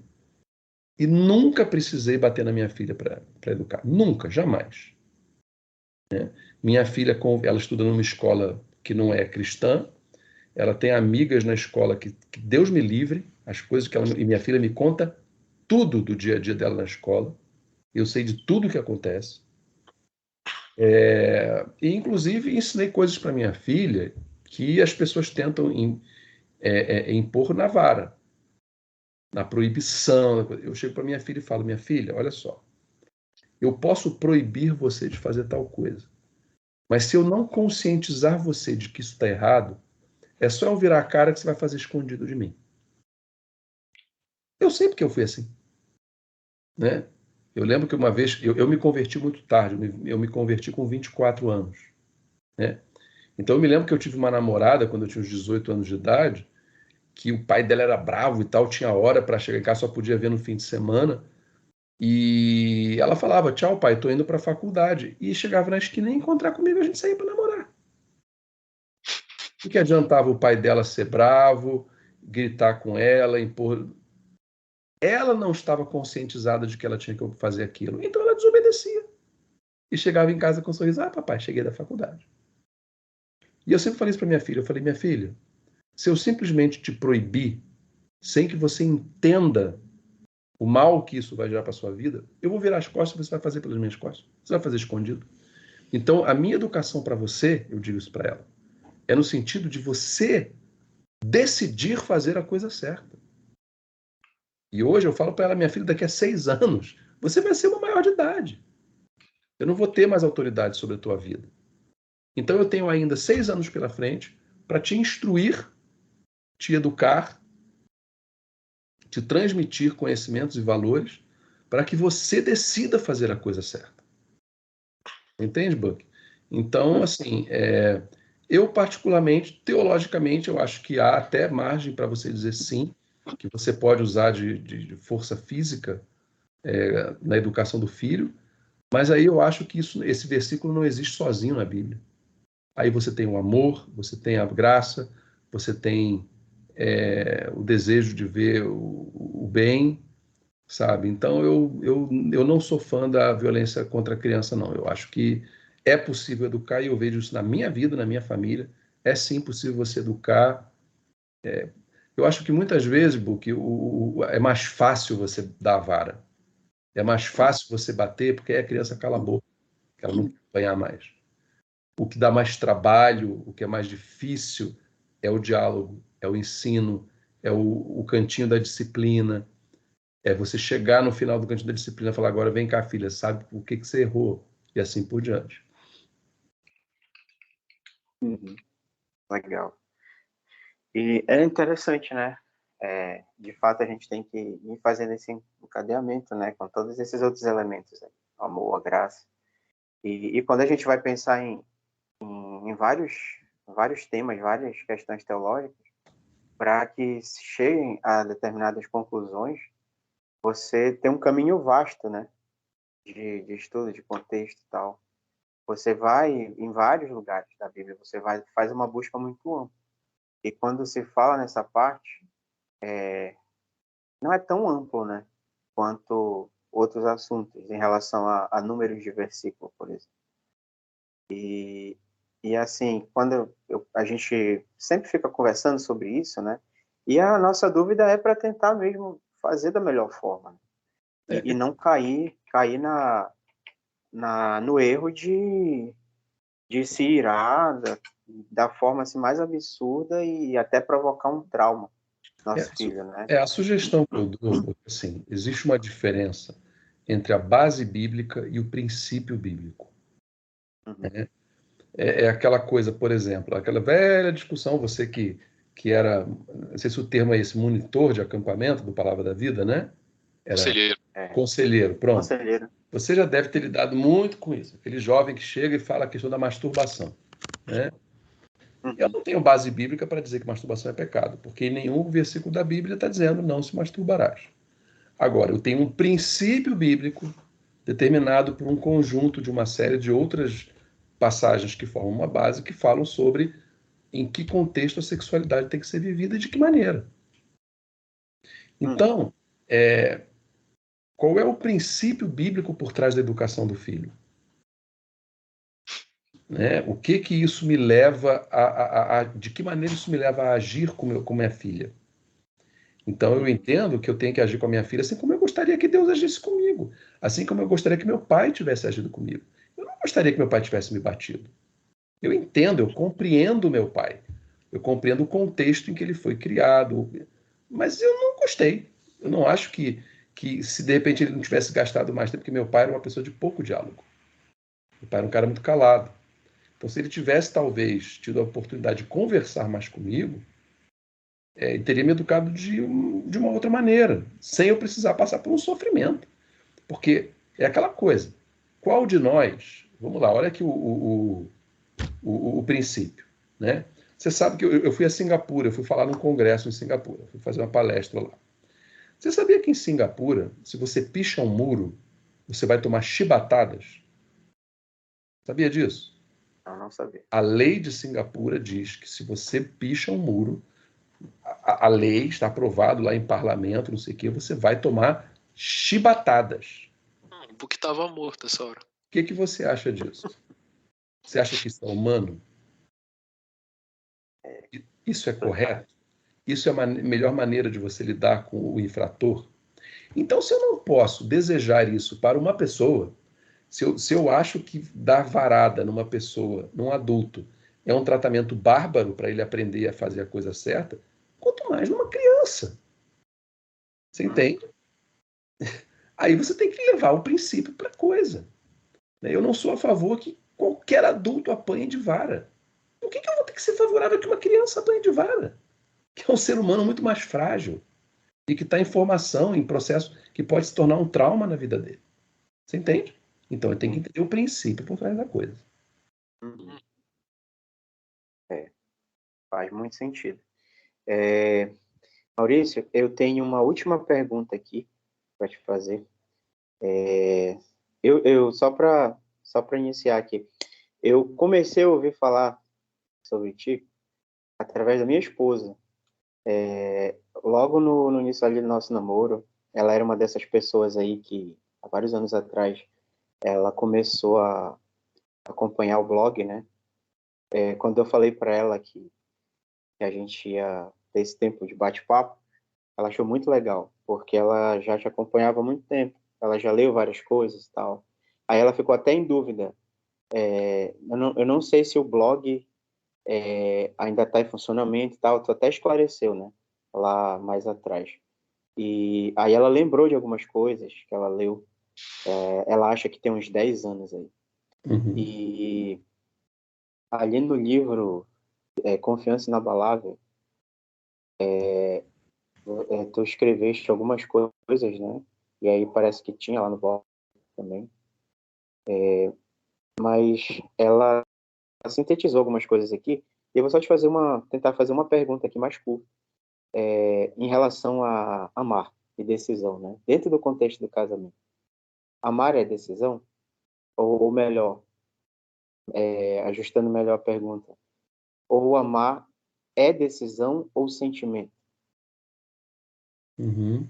E nunca precisei bater na minha filha para educar. Nunca, jamais. Minha filha, ela estuda numa escola que não é cristã, ela tem amigas na escola que Deus me livre, as coisas que e minha filha me conta tudo do dia a dia dela na escola, eu sei de tudo que acontece, e inclusive ensinei coisas para minha filha que as pessoas tentam impor na vara, na proibição. Eu chego para minha filha e falo: minha filha, olha só, eu posso proibir você de fazer tal coisa, mas se eu não conscientizar você de que isso está errado, é só eu virar a cara que você vai fazer escondido de mim. Eu sei porque eu fui assim, né? Eu lembro que uma vez, eu me converti muito tarde, eu me converti com 24 anos, né? Então eu me lembro que eu tive uma namorada quando eu tinha uns 18 anos de idade, que o pai dela era bravo e tal, tinha hora para chegar em casa, só podia ver no fim de semana, e ela falava: tchau, pai, tô indo para a faculdade. E chegava na esquina e ia encontrar comigo, a gente saía para namorar. O que adiantava o pai dela ser bravo, gritar com ela, impor. Ela não estava conscientizada de que ela tinha que fazer aquilo, então ela desobedecia. E chegava em casa com um sorriso: ah, papai, cheguei da faculdade. E eu sempre falei isso para minha filha, eu falei: minha filha, se eu simplesmente te proibir, sem que você entenda o mal que isso vai gerar para sua vida, eu vou virar as costas e você vai fazer pelas minhas costas. Você vai fazer escondido. Então, a minha educação para você, eu digo isso para ela, é no sentido de você decidir fazer a coisa certa. E hoje eu falo para ela: minha filha, daqui a 6 anos, você vai ser uma maior de idade. Eu não vou ter mais autoridade sobre a tua vida. Então eu tenho ainda 6 anos pela frente para te instruir, te educar, te transmitir conhecimentos e valores para que você decida fazer a coisa certa. Entende, Buck? Então, assim, eu particularmente, teologicamente, eu acho que há até margem para você dizer sim, que você pode usar de força física na educação do filho, mas aí eu acho que esse versículo não existe sozinho na Bíblia. Aí você tem o amor, você tem a graça, você tem o desejo de ver o bem, sabe? Então eu não sou fã da violência contra a criança, não. Eu acho que é possível educar, e eu vejo isso na minha vida, na minha família. É sim possível você educar. Eu acho que muitas vezes, Buki, é mais fácil você dar a vara. É mais fácil você bater, porque aí a criança cala a boca, ela não quer apanhar mais. O que dá mais trabalho, o que é mais difícil, é o diálogo, é o ensino, é o cantinho da disciplina. É você chegar no final do cantinho da disciplina e falar: agora vem cá, filha, sabe o que você errou? E assim por diante. Uhum. Legal. E é interessante, né? De fato, a gente tem que ir fazendo esse encadeamento, né? Com todos esses outros elementos, né? O amor, a graça. E quando a gente vai pensar em vários temas, várias questões teológicas, para que cheguem a determinadas conclusões, você tem um caminho vasto, né? De estudo, de contexto e tal. Você vai em vários lugares da Bíblia, faz uma busca muito ampla. E quando se fala nessa parte, não é tão amplo, né? Quanto outros assuntos, em relação a números de versículo, por exemplo. E assim, quando a gente sempre fica conversando sobre isso, né? E a nossa dúvida é para tentar mesmo fazer da melhor forma. Né? E não cair no erro de se irar da forma assim, mais absurda e até provocar um trauma no nosso filho, né? A sugestão que eu dou, assim, existe uma diferença entre a base bíblica e o princípio bíblico. Uhum. É aquela coisa, por exemplo, aquela velha discussão, você que era, não sei se o termo é esse, monitor de acampamento do Palavra da Vida, né? Era Conselheiro. conselheiro, pronto. Conselheiro. Você já deve ter lidado muito com isso. Aquele jovem que chega e fala a questão da masturbação, né? Eu não tenho base bíblica para dizer que masturbação é pecado, porque em nenhum versículo da Bíblia está dizendo não se masturbarás. Agora, eu tenho um princípio bíblico determinado por um conjunto de uma série de outras passagens que formam uma base que falam sobre em que contexto a sexualidade tem que ser vivida e de que maneira. Então, qual é o princípio bíblico por trás da educação do filho? Né? O que isso me leva de que maneira isso me leva a agir com minha filha? Então eu entendo que eu tenho que agir com a minha filha assim como eu gostaria que Deus agisse comigo, assim como eu gostaria que meu pai tivesse agido comigo. Eu não gostaria que meu pai tivesse me batido. Eu entendo, eu compreendo meu pai. Eu compreendo o contexto em que ele foi criado, mas eu não gostei. Eu não acho que se de repente ele não tivesse gastado mais tempo, porque meu pai era uma pessoa de pouco diálogo. Meu pai era um cara muito calado. Então, se ele tivesse, talvez, tido a oportunidade de conversar mais comigo, ele teria me educado de uma outra maneira, sem eu precisar passar por um sofrimento. Porque é aquela coisa. Qual de nós... Vamos lá, olha aqui o princípio. Né? Você sabe que eu fui a Singapura, eu fui falar num congresso em Singapura, fui fazer uma palestra lá. Você sabia que em Singapura, se você picha um muro, você vai tomar chibatadas? Sabia disso? Não sabia. A lei de Singapura diz que se você picha um muro, a lei está aprovado lá em parlamento, não sei o quê, você vai tomar chibatadas. Porque estava morto essa hora. O que você acha disso? Você acha que isso é humano? Isso é correto? Isso é a melhor maneira de você lidar com o infrator? Então, se eu não posso desejar isso para uma pessoa, se eu acho que dar varada numa pessoa, num adulto, é um tratamento bárbaro para ele aprender a fazer a coisa certa, quanto mais numa criança. Você entende? Aí você tem que levar o princípio para a coisa. Eu não sou a favor que qualquer adulto apanhe de vara. Por que eu vou ter que ser favorável que uma criança apanhe de vara? Que é um ser humano muito mais frágil e que está em formação, em processo que pode se tornar um trauma na vida dele. Você entende? Então eu tenho que entender o princípio por trás da coisa. Faz muito sentido. Maurício, eu tenho uma última pergunta aqui para te fazer. Eu só para iniciar aqui, eu comecei a ouvir falar sobre ti através da minha esposa. Logo no início ali do nosso namoro, ela era uma dessas pessoas aí que, há vários anos atrás, ela começou a acompanhar o blog, né? Quando eu falei para ela que a gente ia ter esse tempo de bate-papo, ela achou muito legal, porque ela já te acompanhava há muito tempo, ela já leu várias coisas e tal. Aí ela ficou até em dúvida. Eu não sei se o blog ainda está em funcionamento e tal, tu até esclareceu, né? Lá mais atrás. E aí ela lembrou de algumas coisas que ela leu. Ela acha que tem uns 10 anos aí. Uhum. E ali no livro Confiança Inabalável, tu escreveste algumas coisas, né? E aí parece que tinha lá no blog também. Mas ela sintetizou algumas coisas aqui. E eu vou só tentar fazer uma pergunta aqui mais curta. Em relação a amar e decisão, né? Dentro do contexto do casamento. Amar é decisão? Ou melhor, ajustando melhor a pergunta, ou amar é decisão ou sentimento?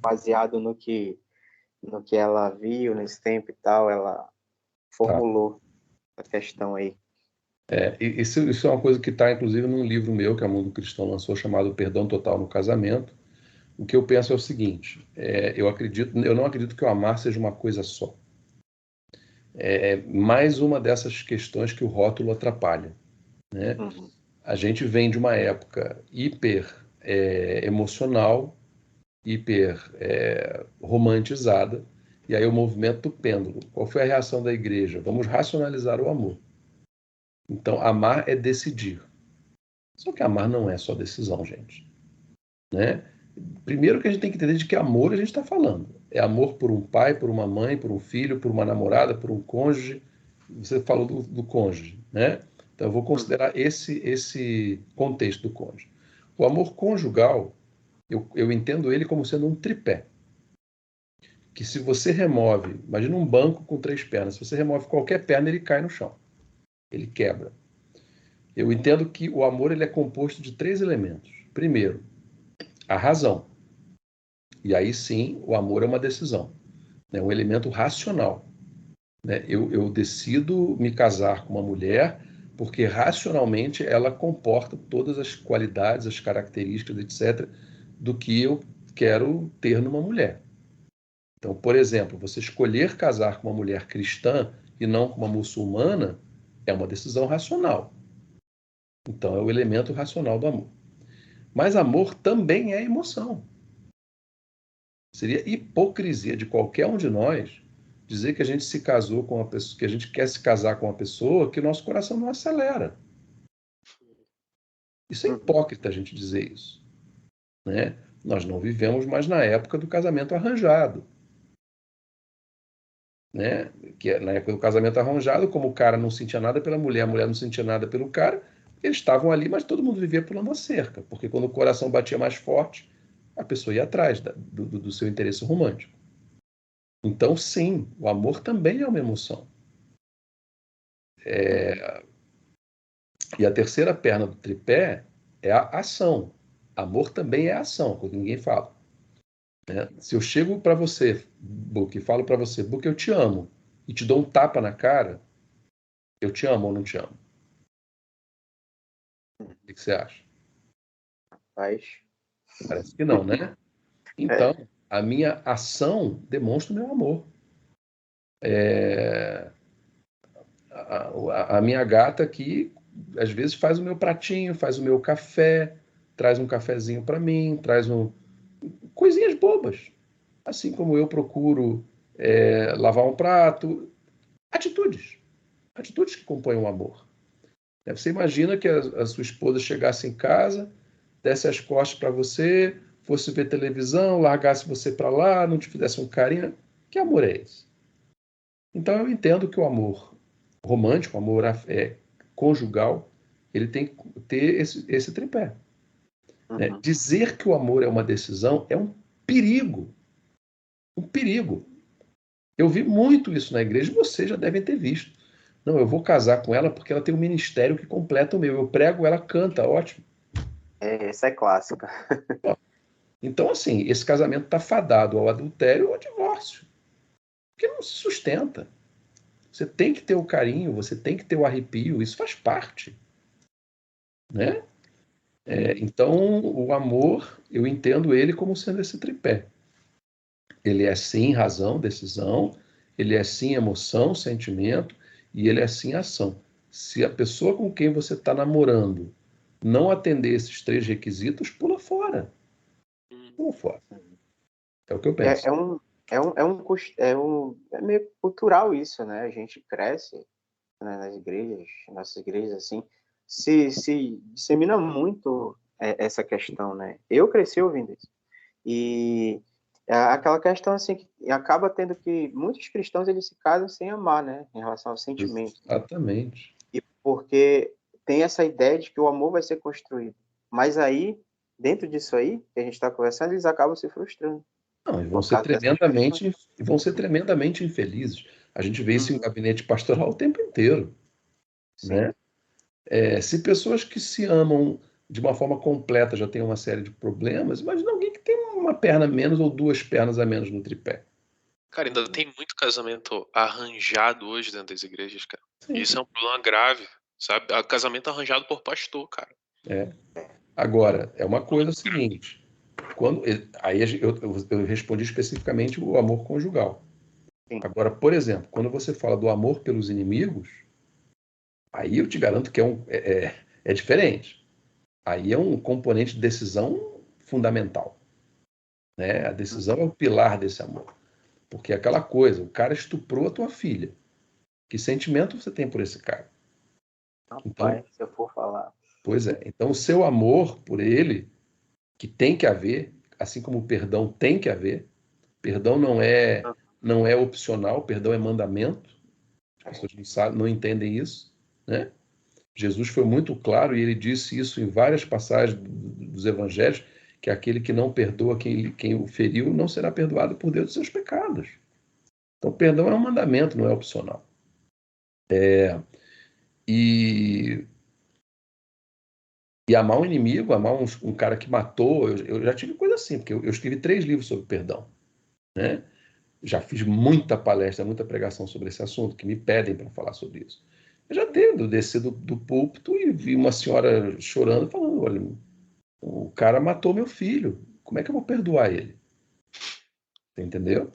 Baseado no que ela viu nesse tempo e tal, ela formulou a questão aí. Isso é uma coisa que está, inclusive, num livro meu que a Mundo Cristão lançou, chamado Perdão Total no Casamento. O que eu penso é o seguinte, eu não acredito que o amar seja uma coisa só. É mais uma dessas questões que o rótulo atrapalha. Né? A gente vem de uma época hiper emocional, hiper romantizada, e aí o movimento do pêndulo. Qual foi a reação da igreja? Vamos racionalizar o amor. Então, amar é decidir. Só que amar não é só decisão, gente. Né? Primeiro que a gente tem que entender de que amor a gente está falando. É amor por um pai, por uma mãe, por um filho, por uma namorada, por um cônjuge. Você falou do cônjuge, né? Então, eu vou considerar esse contexto do cônjuge. O amor conjugal, eu entendo ele como sendo um tripé. Que se você remove, imagina um banco com 3 pernas, se você remove qualquer perna, ele cai no chão. Ele quebra. Eu entendo que o amor ele é composto de 3 elementos. Primeiro, a razão. E aí sim, o amor é uma decisão. É um elemento racional. Né? Eu decido me casar com uma mulher porque racionalmente ela comporta todas as qualidades, as características, etc., do que eu quero ter numa mulher. Então, por exemplo, você escolher casar com uma mulher cristã e não com uma muçulmana é uma decisão racional. Então, é o elemento racional do amor. Mas amor também é emoção. Seria hipocrisia de qualquer um de nós dizer que a gente se casou com uma pessoa, que a gente quer se casar com uma pessoa que o nosso coração não acelera. Isso é hipócrita a gente dizer isso, né? Nós não vivemos mais na época do casamento arranjado, né? Que na época do casamento arranjado, como o cara não sentia nada pela mulher, a mulher não sentia nada pelo cara, eles estavam ali, mas todo mundo vivia pulando a cerca, porque quando o coração batia mais forte, a pessoa ia atrás do seu interesse romântico. Então, sim, o amor também é uma emoção. E a terceira perna do tripé é a ação. Amor também é ação, quando ninguém fala. Né? Se eu chego para você, Book, e falo para você, Book, eu te amo, e te dou um tapa na cara, eu te amo ou não te amo? O que você acha? Mas, Parece que não, né? Então, a minha ação demonstra o meu amor. A minha gata aqui, às vezes, faz o meu pratinho, faz o meu café, traz um cafezinho para mim, traz coisinhas bobas. Assim como eu procuro lavar um prato. Atitudes. Atitudes que compõem o amor. Você imagina que a sua esposa chegasse em casa, desse as costas para você, fosse ver televisão, largasse você para lá, não te fizesse um carinho. Que amor é esse? Então eu entendo que o amor romântico, o amor conjugal, ele tem que ter esse tripé. Né? Dizer que o amor é uma decisão é um perigo. Um perigo. Eu vi muito isso na igreja, vocês já devem ter visto. Não, eu vou casar com ela porque ela tem um ministério que completa o meu. Eu prego, ela canta, ótimo. essa é clássica. Então, assim, esse casamento está fadado ao adultério ou ao divórcio. Porque não se sustenta. Você tem que ter o carinho, você tem que ter o arrepio, isso faz parte. Né? Então, o amor, eu entendo ele como sendo esse tripé. Ele é sim razão, decisão, ele é sim emoção, sentimento, e ele é sim ação. Se a pessoa com quem você está namorando não atender esses 3 requisitos, pula fora. Pula fora. É o que eu penso. É meio cultural isso, né? A gente cresce, né, nas igrejas, nossas igrejas, assim, se dissemina muito essa questão, né? Eu cresci ouvindo isso. E aquela questão, assim, que acaba tendo que muitos cristãos, eles se casam sem amar, né? Em relação aos sentimentos. Exatamente. E porque tem essa ideia de que o amor vai ser construído. Mas aí, dentro disso aí, que a gente está conversando, eles acabam se frustrando. Não, e vão ser tremendamente infelizes. A gente vê isso em gabinete pastoral o tempo inteiro. Né? Se pessoas que se amam de uma forma completa já têm uma série de problemas, imagina alguém que tem uma perna a menos ou 2 pernas a menos no tripé. Cara, ainda tem muito casamento arranjado hoje dentro das igrejas, cara. Sim. Isso é um problema grave, sabe? Casamento arranjado por pastor, cara. Agora, é uma coisa seguinte. Aí eu respondi especificamente o amor conjugal. Sim. Agora, por exemplo, quando você fala do amor pelos inimigos, aí eu te garanto que é diferente. Aí é um componente de decisão fundamental. Né? A decisão é o pilar desse amor. Porque é aquela coisa, o cara estuprou a tua filha. Que sentimento você tem por esse cara? Rapaz, Então, se eu for falar. pois é. Então, o seu amor por ele, que tem que haver, assim como o perdão tem que haver, perdão não é opcional, perdão é mandamento. As pessoas não sabem, não entendem isso, né? Jesus foi muito claro e ele disse isso em várias passagens dos evangelhos, que aquele que não perdoa quem o feriu não será perdoado por Deus dos seus pecados. Então, perdão é um mandamento, não é opcional. E amar um inimigo, amar um cara que matou, eu já tive coisa assim, porque eu escrevi 3 livros sobre perdão, né? Já fiz muita palestra, muita pregação sobre esse assunto, que me pedem para falar sobre isso. Eu já tendo descido do púlpito e vi uma senhora chorando, falando, olha, o cara matou meu filho, como é que eu vou perdoar ele? Você entendeu?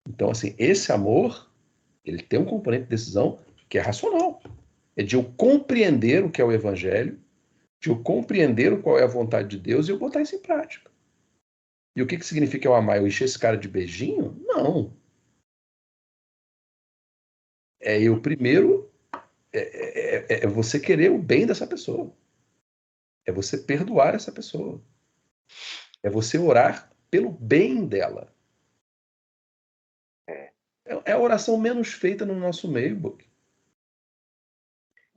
Então, assim, esse amor, ele tem um componente de decisão que é racional. É de eu compreender o que é o evangelho, de eu compreender qual é a vontade de Deus e eu botar isso em prática. E o que significa eu amar? Eu encher esse cara de beijinho? Não. É eu primeiro, é você querer o bem dessa pessoa. É você perdoar essa pessoa. É você orar pelo bem dela. É a oração menos feita no nosso meio, Book.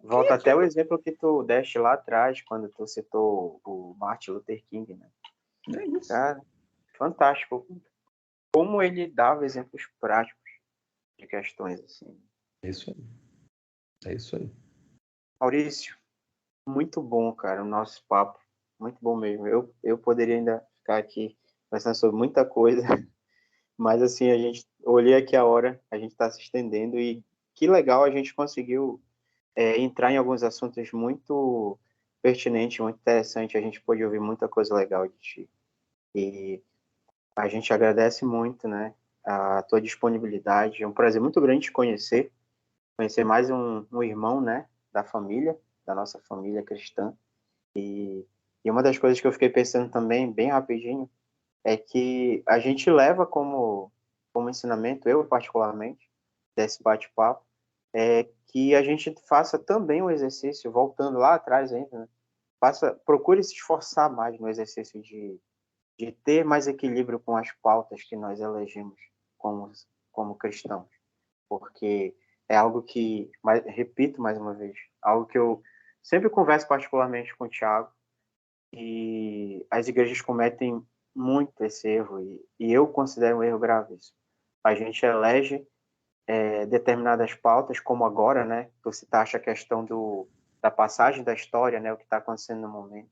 Volta até o exemplo que tu deste lá atrás, quando tu citou o Martin Luther King, né? É isso. Cara, fantástico. Como ele dava exemplos práticos de questões assim. É isso aí. É isso aí. Maurício, muito bom, cara, o nosso papo. Muito bom mesmo. Eu poderia ainda ficar aqui conversando sobre muita coisa, mas assim, a gente olhei aqui a hora, a gente está se estendendo e que legal a gente conseguiu entrar em alguns assuntos muito pertinentes, muito interessantes. A gente pôde ouvir muita coisa legal de ti. E a gente agradece muito, né, a tua disponibilidade. É um prazer muito grande te conhecer mais um irmão, né, da nossa família cristã. E uma das coisas que eu fiquei pensando também, bem rapidinho, é que a gente leva como ensinamento, eu particularmente, desse bate-papo, é que a gente faça também o exercício, voltando lá atrás ainda, né? Procure se esforçar mais no exercício de ter mais equilíbrio com as pautas que nós elegemos como cristãos, porque é algo que, repito mais uma vez, algo que eu sempre converso particularmente com o Thiago, e as igrejas cometem muito esse erro, e eu considero um erro gravíssimo. A gente elege determinadas pautas, como agora, né? Tu citaste a questão da passagem da história, né? O que está acontecendo no momento,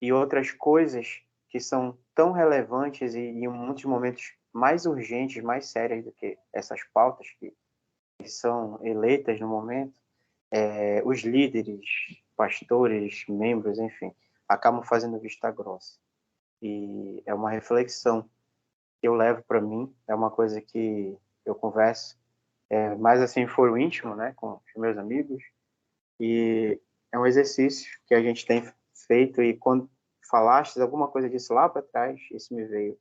e outras coisas que são tão relevantes e em muitos momentos mais urgentes, mais sérias do que essas pautas que são eleitas no momento, os líderes, pastores, membros, enfim, acabam fazendo vista grossa. E é uma reflexão que eu levo para mim, é uma coisa que eu converso, mais assim, foro íntimo, né, com os meus amigos, e é um exercício que a gente tem feito, e quando falaste alguma coisa disso lá para trás, isso me veio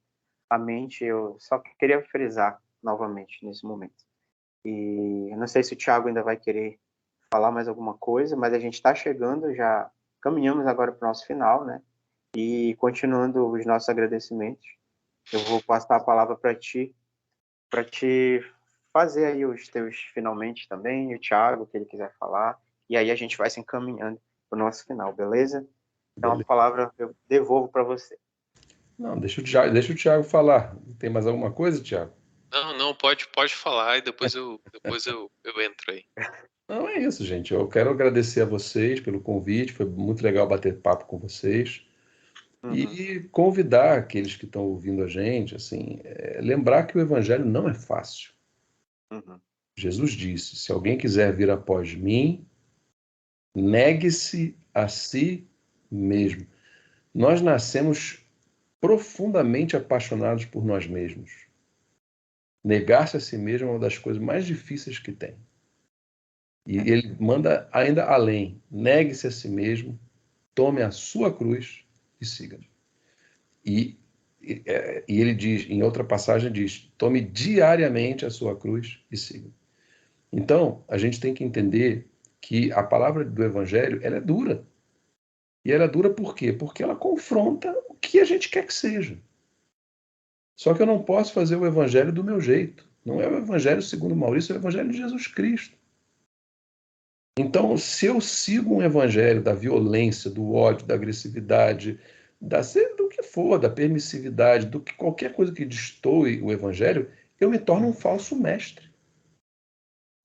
à mente, eu só queria frisar novamente nesse momento. E eu não sei se o Thiago ainda vai querer falar mais alguma coisa, mas a gente está chegando, já caminhamos agora para o nosso final, né? E continuando os nossos agradecimentos, eu vou passar a palavra para te fazer aí os teus finalmente também, e o Thiago, que ele quiser falar, e aí a gente vai se encaminhando para o nosso final, beleza? Então a Beleza. palavra eu devolvo para você. Não, deixa o Thiago falar. Tem mais alguma coisa, Thiago? Não, pode falar e depois eu entro aí. Não, é isso, gente. Eu quero agradecer a vocês pelo convite. Foi muito legal bater papo com vocês. E convidar aqueles que estão ouvindo a gente, assim, lembrar que o evangelho não é fácil. Jesus disse: se alguém quiser vir após mim, negue-se a si mesmo. Nós nascemos profundamente apaixonados por nós mesmos. Negar-se a si mesmo é uma das coisas mais difíceis que tem. E ele manda ainda além: negue-se a si mesmo, tome a sua cruz e siga-me. E ele diz, em outra passagem, diz: tome diariamente a sua cruz e siga. Então, a gente tem que entender que a palavra do Evangelho ela é dura. E ela é dura por quê? Porque ela confronta o que a gente quer que seja. Só que eu não posso fazer o Evangelho do meu jeito. Não é o Evangelho segundo Maurício, é o Evangelho de Jesus Cristo. Então, se eu sigo um evangelho da violência, do ódio, da agressividade, do que for, da permissividade, do que qualquer coisa que destoe o evangelho, eu me torno um falso mestre.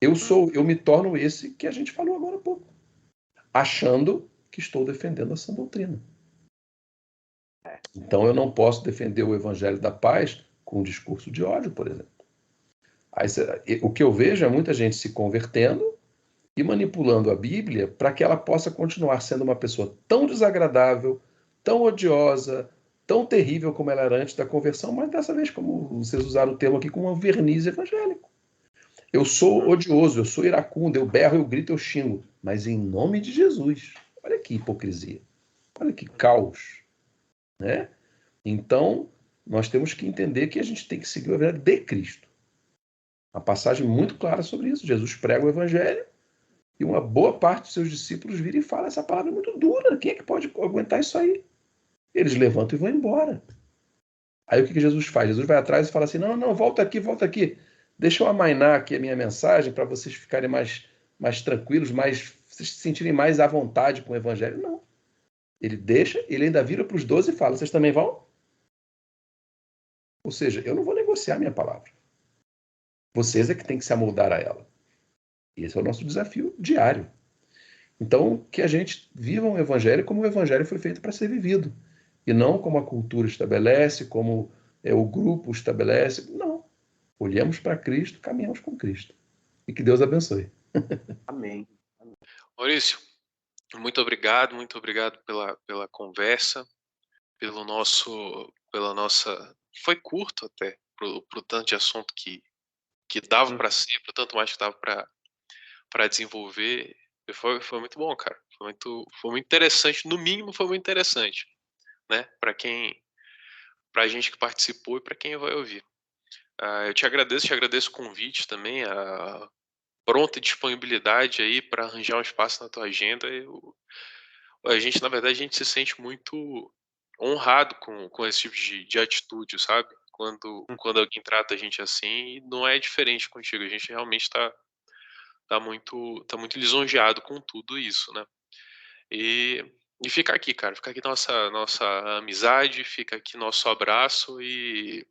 Eu me torno esse que a gente falou agora há pouco, achando que estou defendendo a sã doutrina. Então, eu não posso defender o evangelho da paz com um discurso de ódio, por exemplo. O que eu vejo é muita gente se convertendo e manipulando a Bíblia para que ela possa continuar sendo uma pessoa tão desagradável, tão odiosa, tão terrível como ela era antes da conversão, mas dessa vez, como vocês usaram o termo aqui, com um verniz evangélico. Eu sou odioso, eu sou iracundo, eu berro, eu grito, eu xingo, mas em nome de Jesus. Olha que hipocrisia, olha que caos, né? Então, nós temos que entender que a gente tem que seguir o evangelho de Cristo. Uma passagem muito clara sobre isso. Jesus prega o evangelho e uma boa parte dos seus discípulos vira e fala: essa palavra é muito dura, quem é que pode aguentar isso aí? Eles levantam e vão embora. Aí o que Jesus faz? Jesus vai atrás e fala assim: não, não, volta aqui, volta aqui. Deixa eu amainar aqui a minha mensagem para vocês ficarem mais tranquilos, vocês se sentirem mais à vontade com o evangelho. Não. Ele deixa, ele ainda vira para os 12 e fala: vocês também vão? Ou seja, eu não vou negociar minha palavra. Vocês é que tem que se amoldar a ela. Esse é o nosso desafio diário. Então, que a gente viva um evangelho como o evangelho foi feito para ser vivido. E não como a cultura estabelece, como o grupo estabelece. Não. Olhamos para Cristo, caminhamos com Cristo. E que Deus abençoe. Amém. Maurício, muito obrigado pela conversa, pela nossa. Foi curto até, pro tanto de assunto que dava para ser, pro tanto mais que dava para desenvolver. Foi muito bom, cara. Foi muito interessante. No mínimo, foi muito interessante, né? Pra gente que participou e para quem vai ouvir. Eu te agradeço o convite também, a pronta disponibilidade aí para arranjar um espaço na tua agenda. Na verdade, a gente se sente muito honrado com esse tipo de atitude, sabe? Quando alguém trata a gente assim, e não é diferente contigo. A gente realmente tá muito lisonjeado com tudo isso, né? E, e fica aqui, cara. Fica aqui nossa amizade, fica aqui nosso abraço e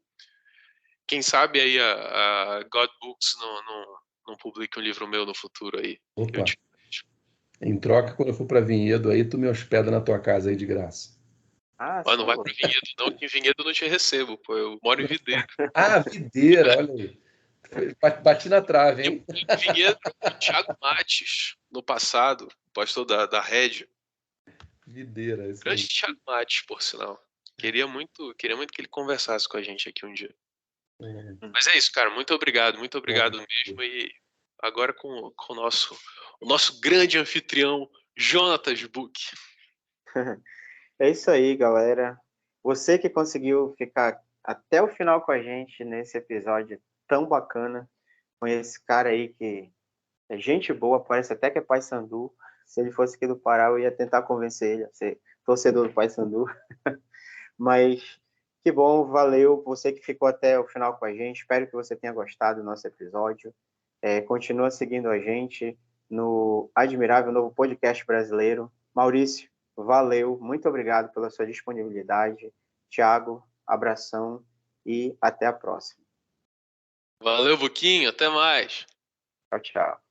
quem sabe aí a God Books não publica um livro meu no futuro aí. Eu Opa, te... em troca, quando eu for para Vinhedo aí, tu me hospeda na tua casa aí de graça. Ah, Não vai sou. pra Vinhedo não, que em Vinhedo eu não te recebo, pô. Eu moro em Videiro. Ah, videira, olha aí. Bati na trave, hein? Em Vinhedo, o Thiago Mates, no passado, pastor da Rede. Videira, isso Grande aí. Thiago Mates, por sinal. Queria muito que ele conversasse com a gente aqui um dia. Mas é isso, cara. Muito obrigado mesmo. E agora com o nosso grande anfitrião, Jonatas Book. É isso aí, galera. Você que conseguiu ficar até o final com a gente nesse episódio tão bacana, com esse cara aí que é gente boa, parece até que é Paysandu. Se ele fosse aqui do Pará, eu ia tentar convencer ele a ser torcedor do Paysandu. Mas que bom, valeu você que ficou até o final com a gente. Espero que você tenha gostado do nosso episódio. Continua seguindo a gente no Admirável Novo Podcast Brasileiro. Maurício, valeu, muito obrigado pela sua disponibilidade. Thiago, abração e até a próxima. Valeu, Buquinho. Até mais. Tchau, tchau.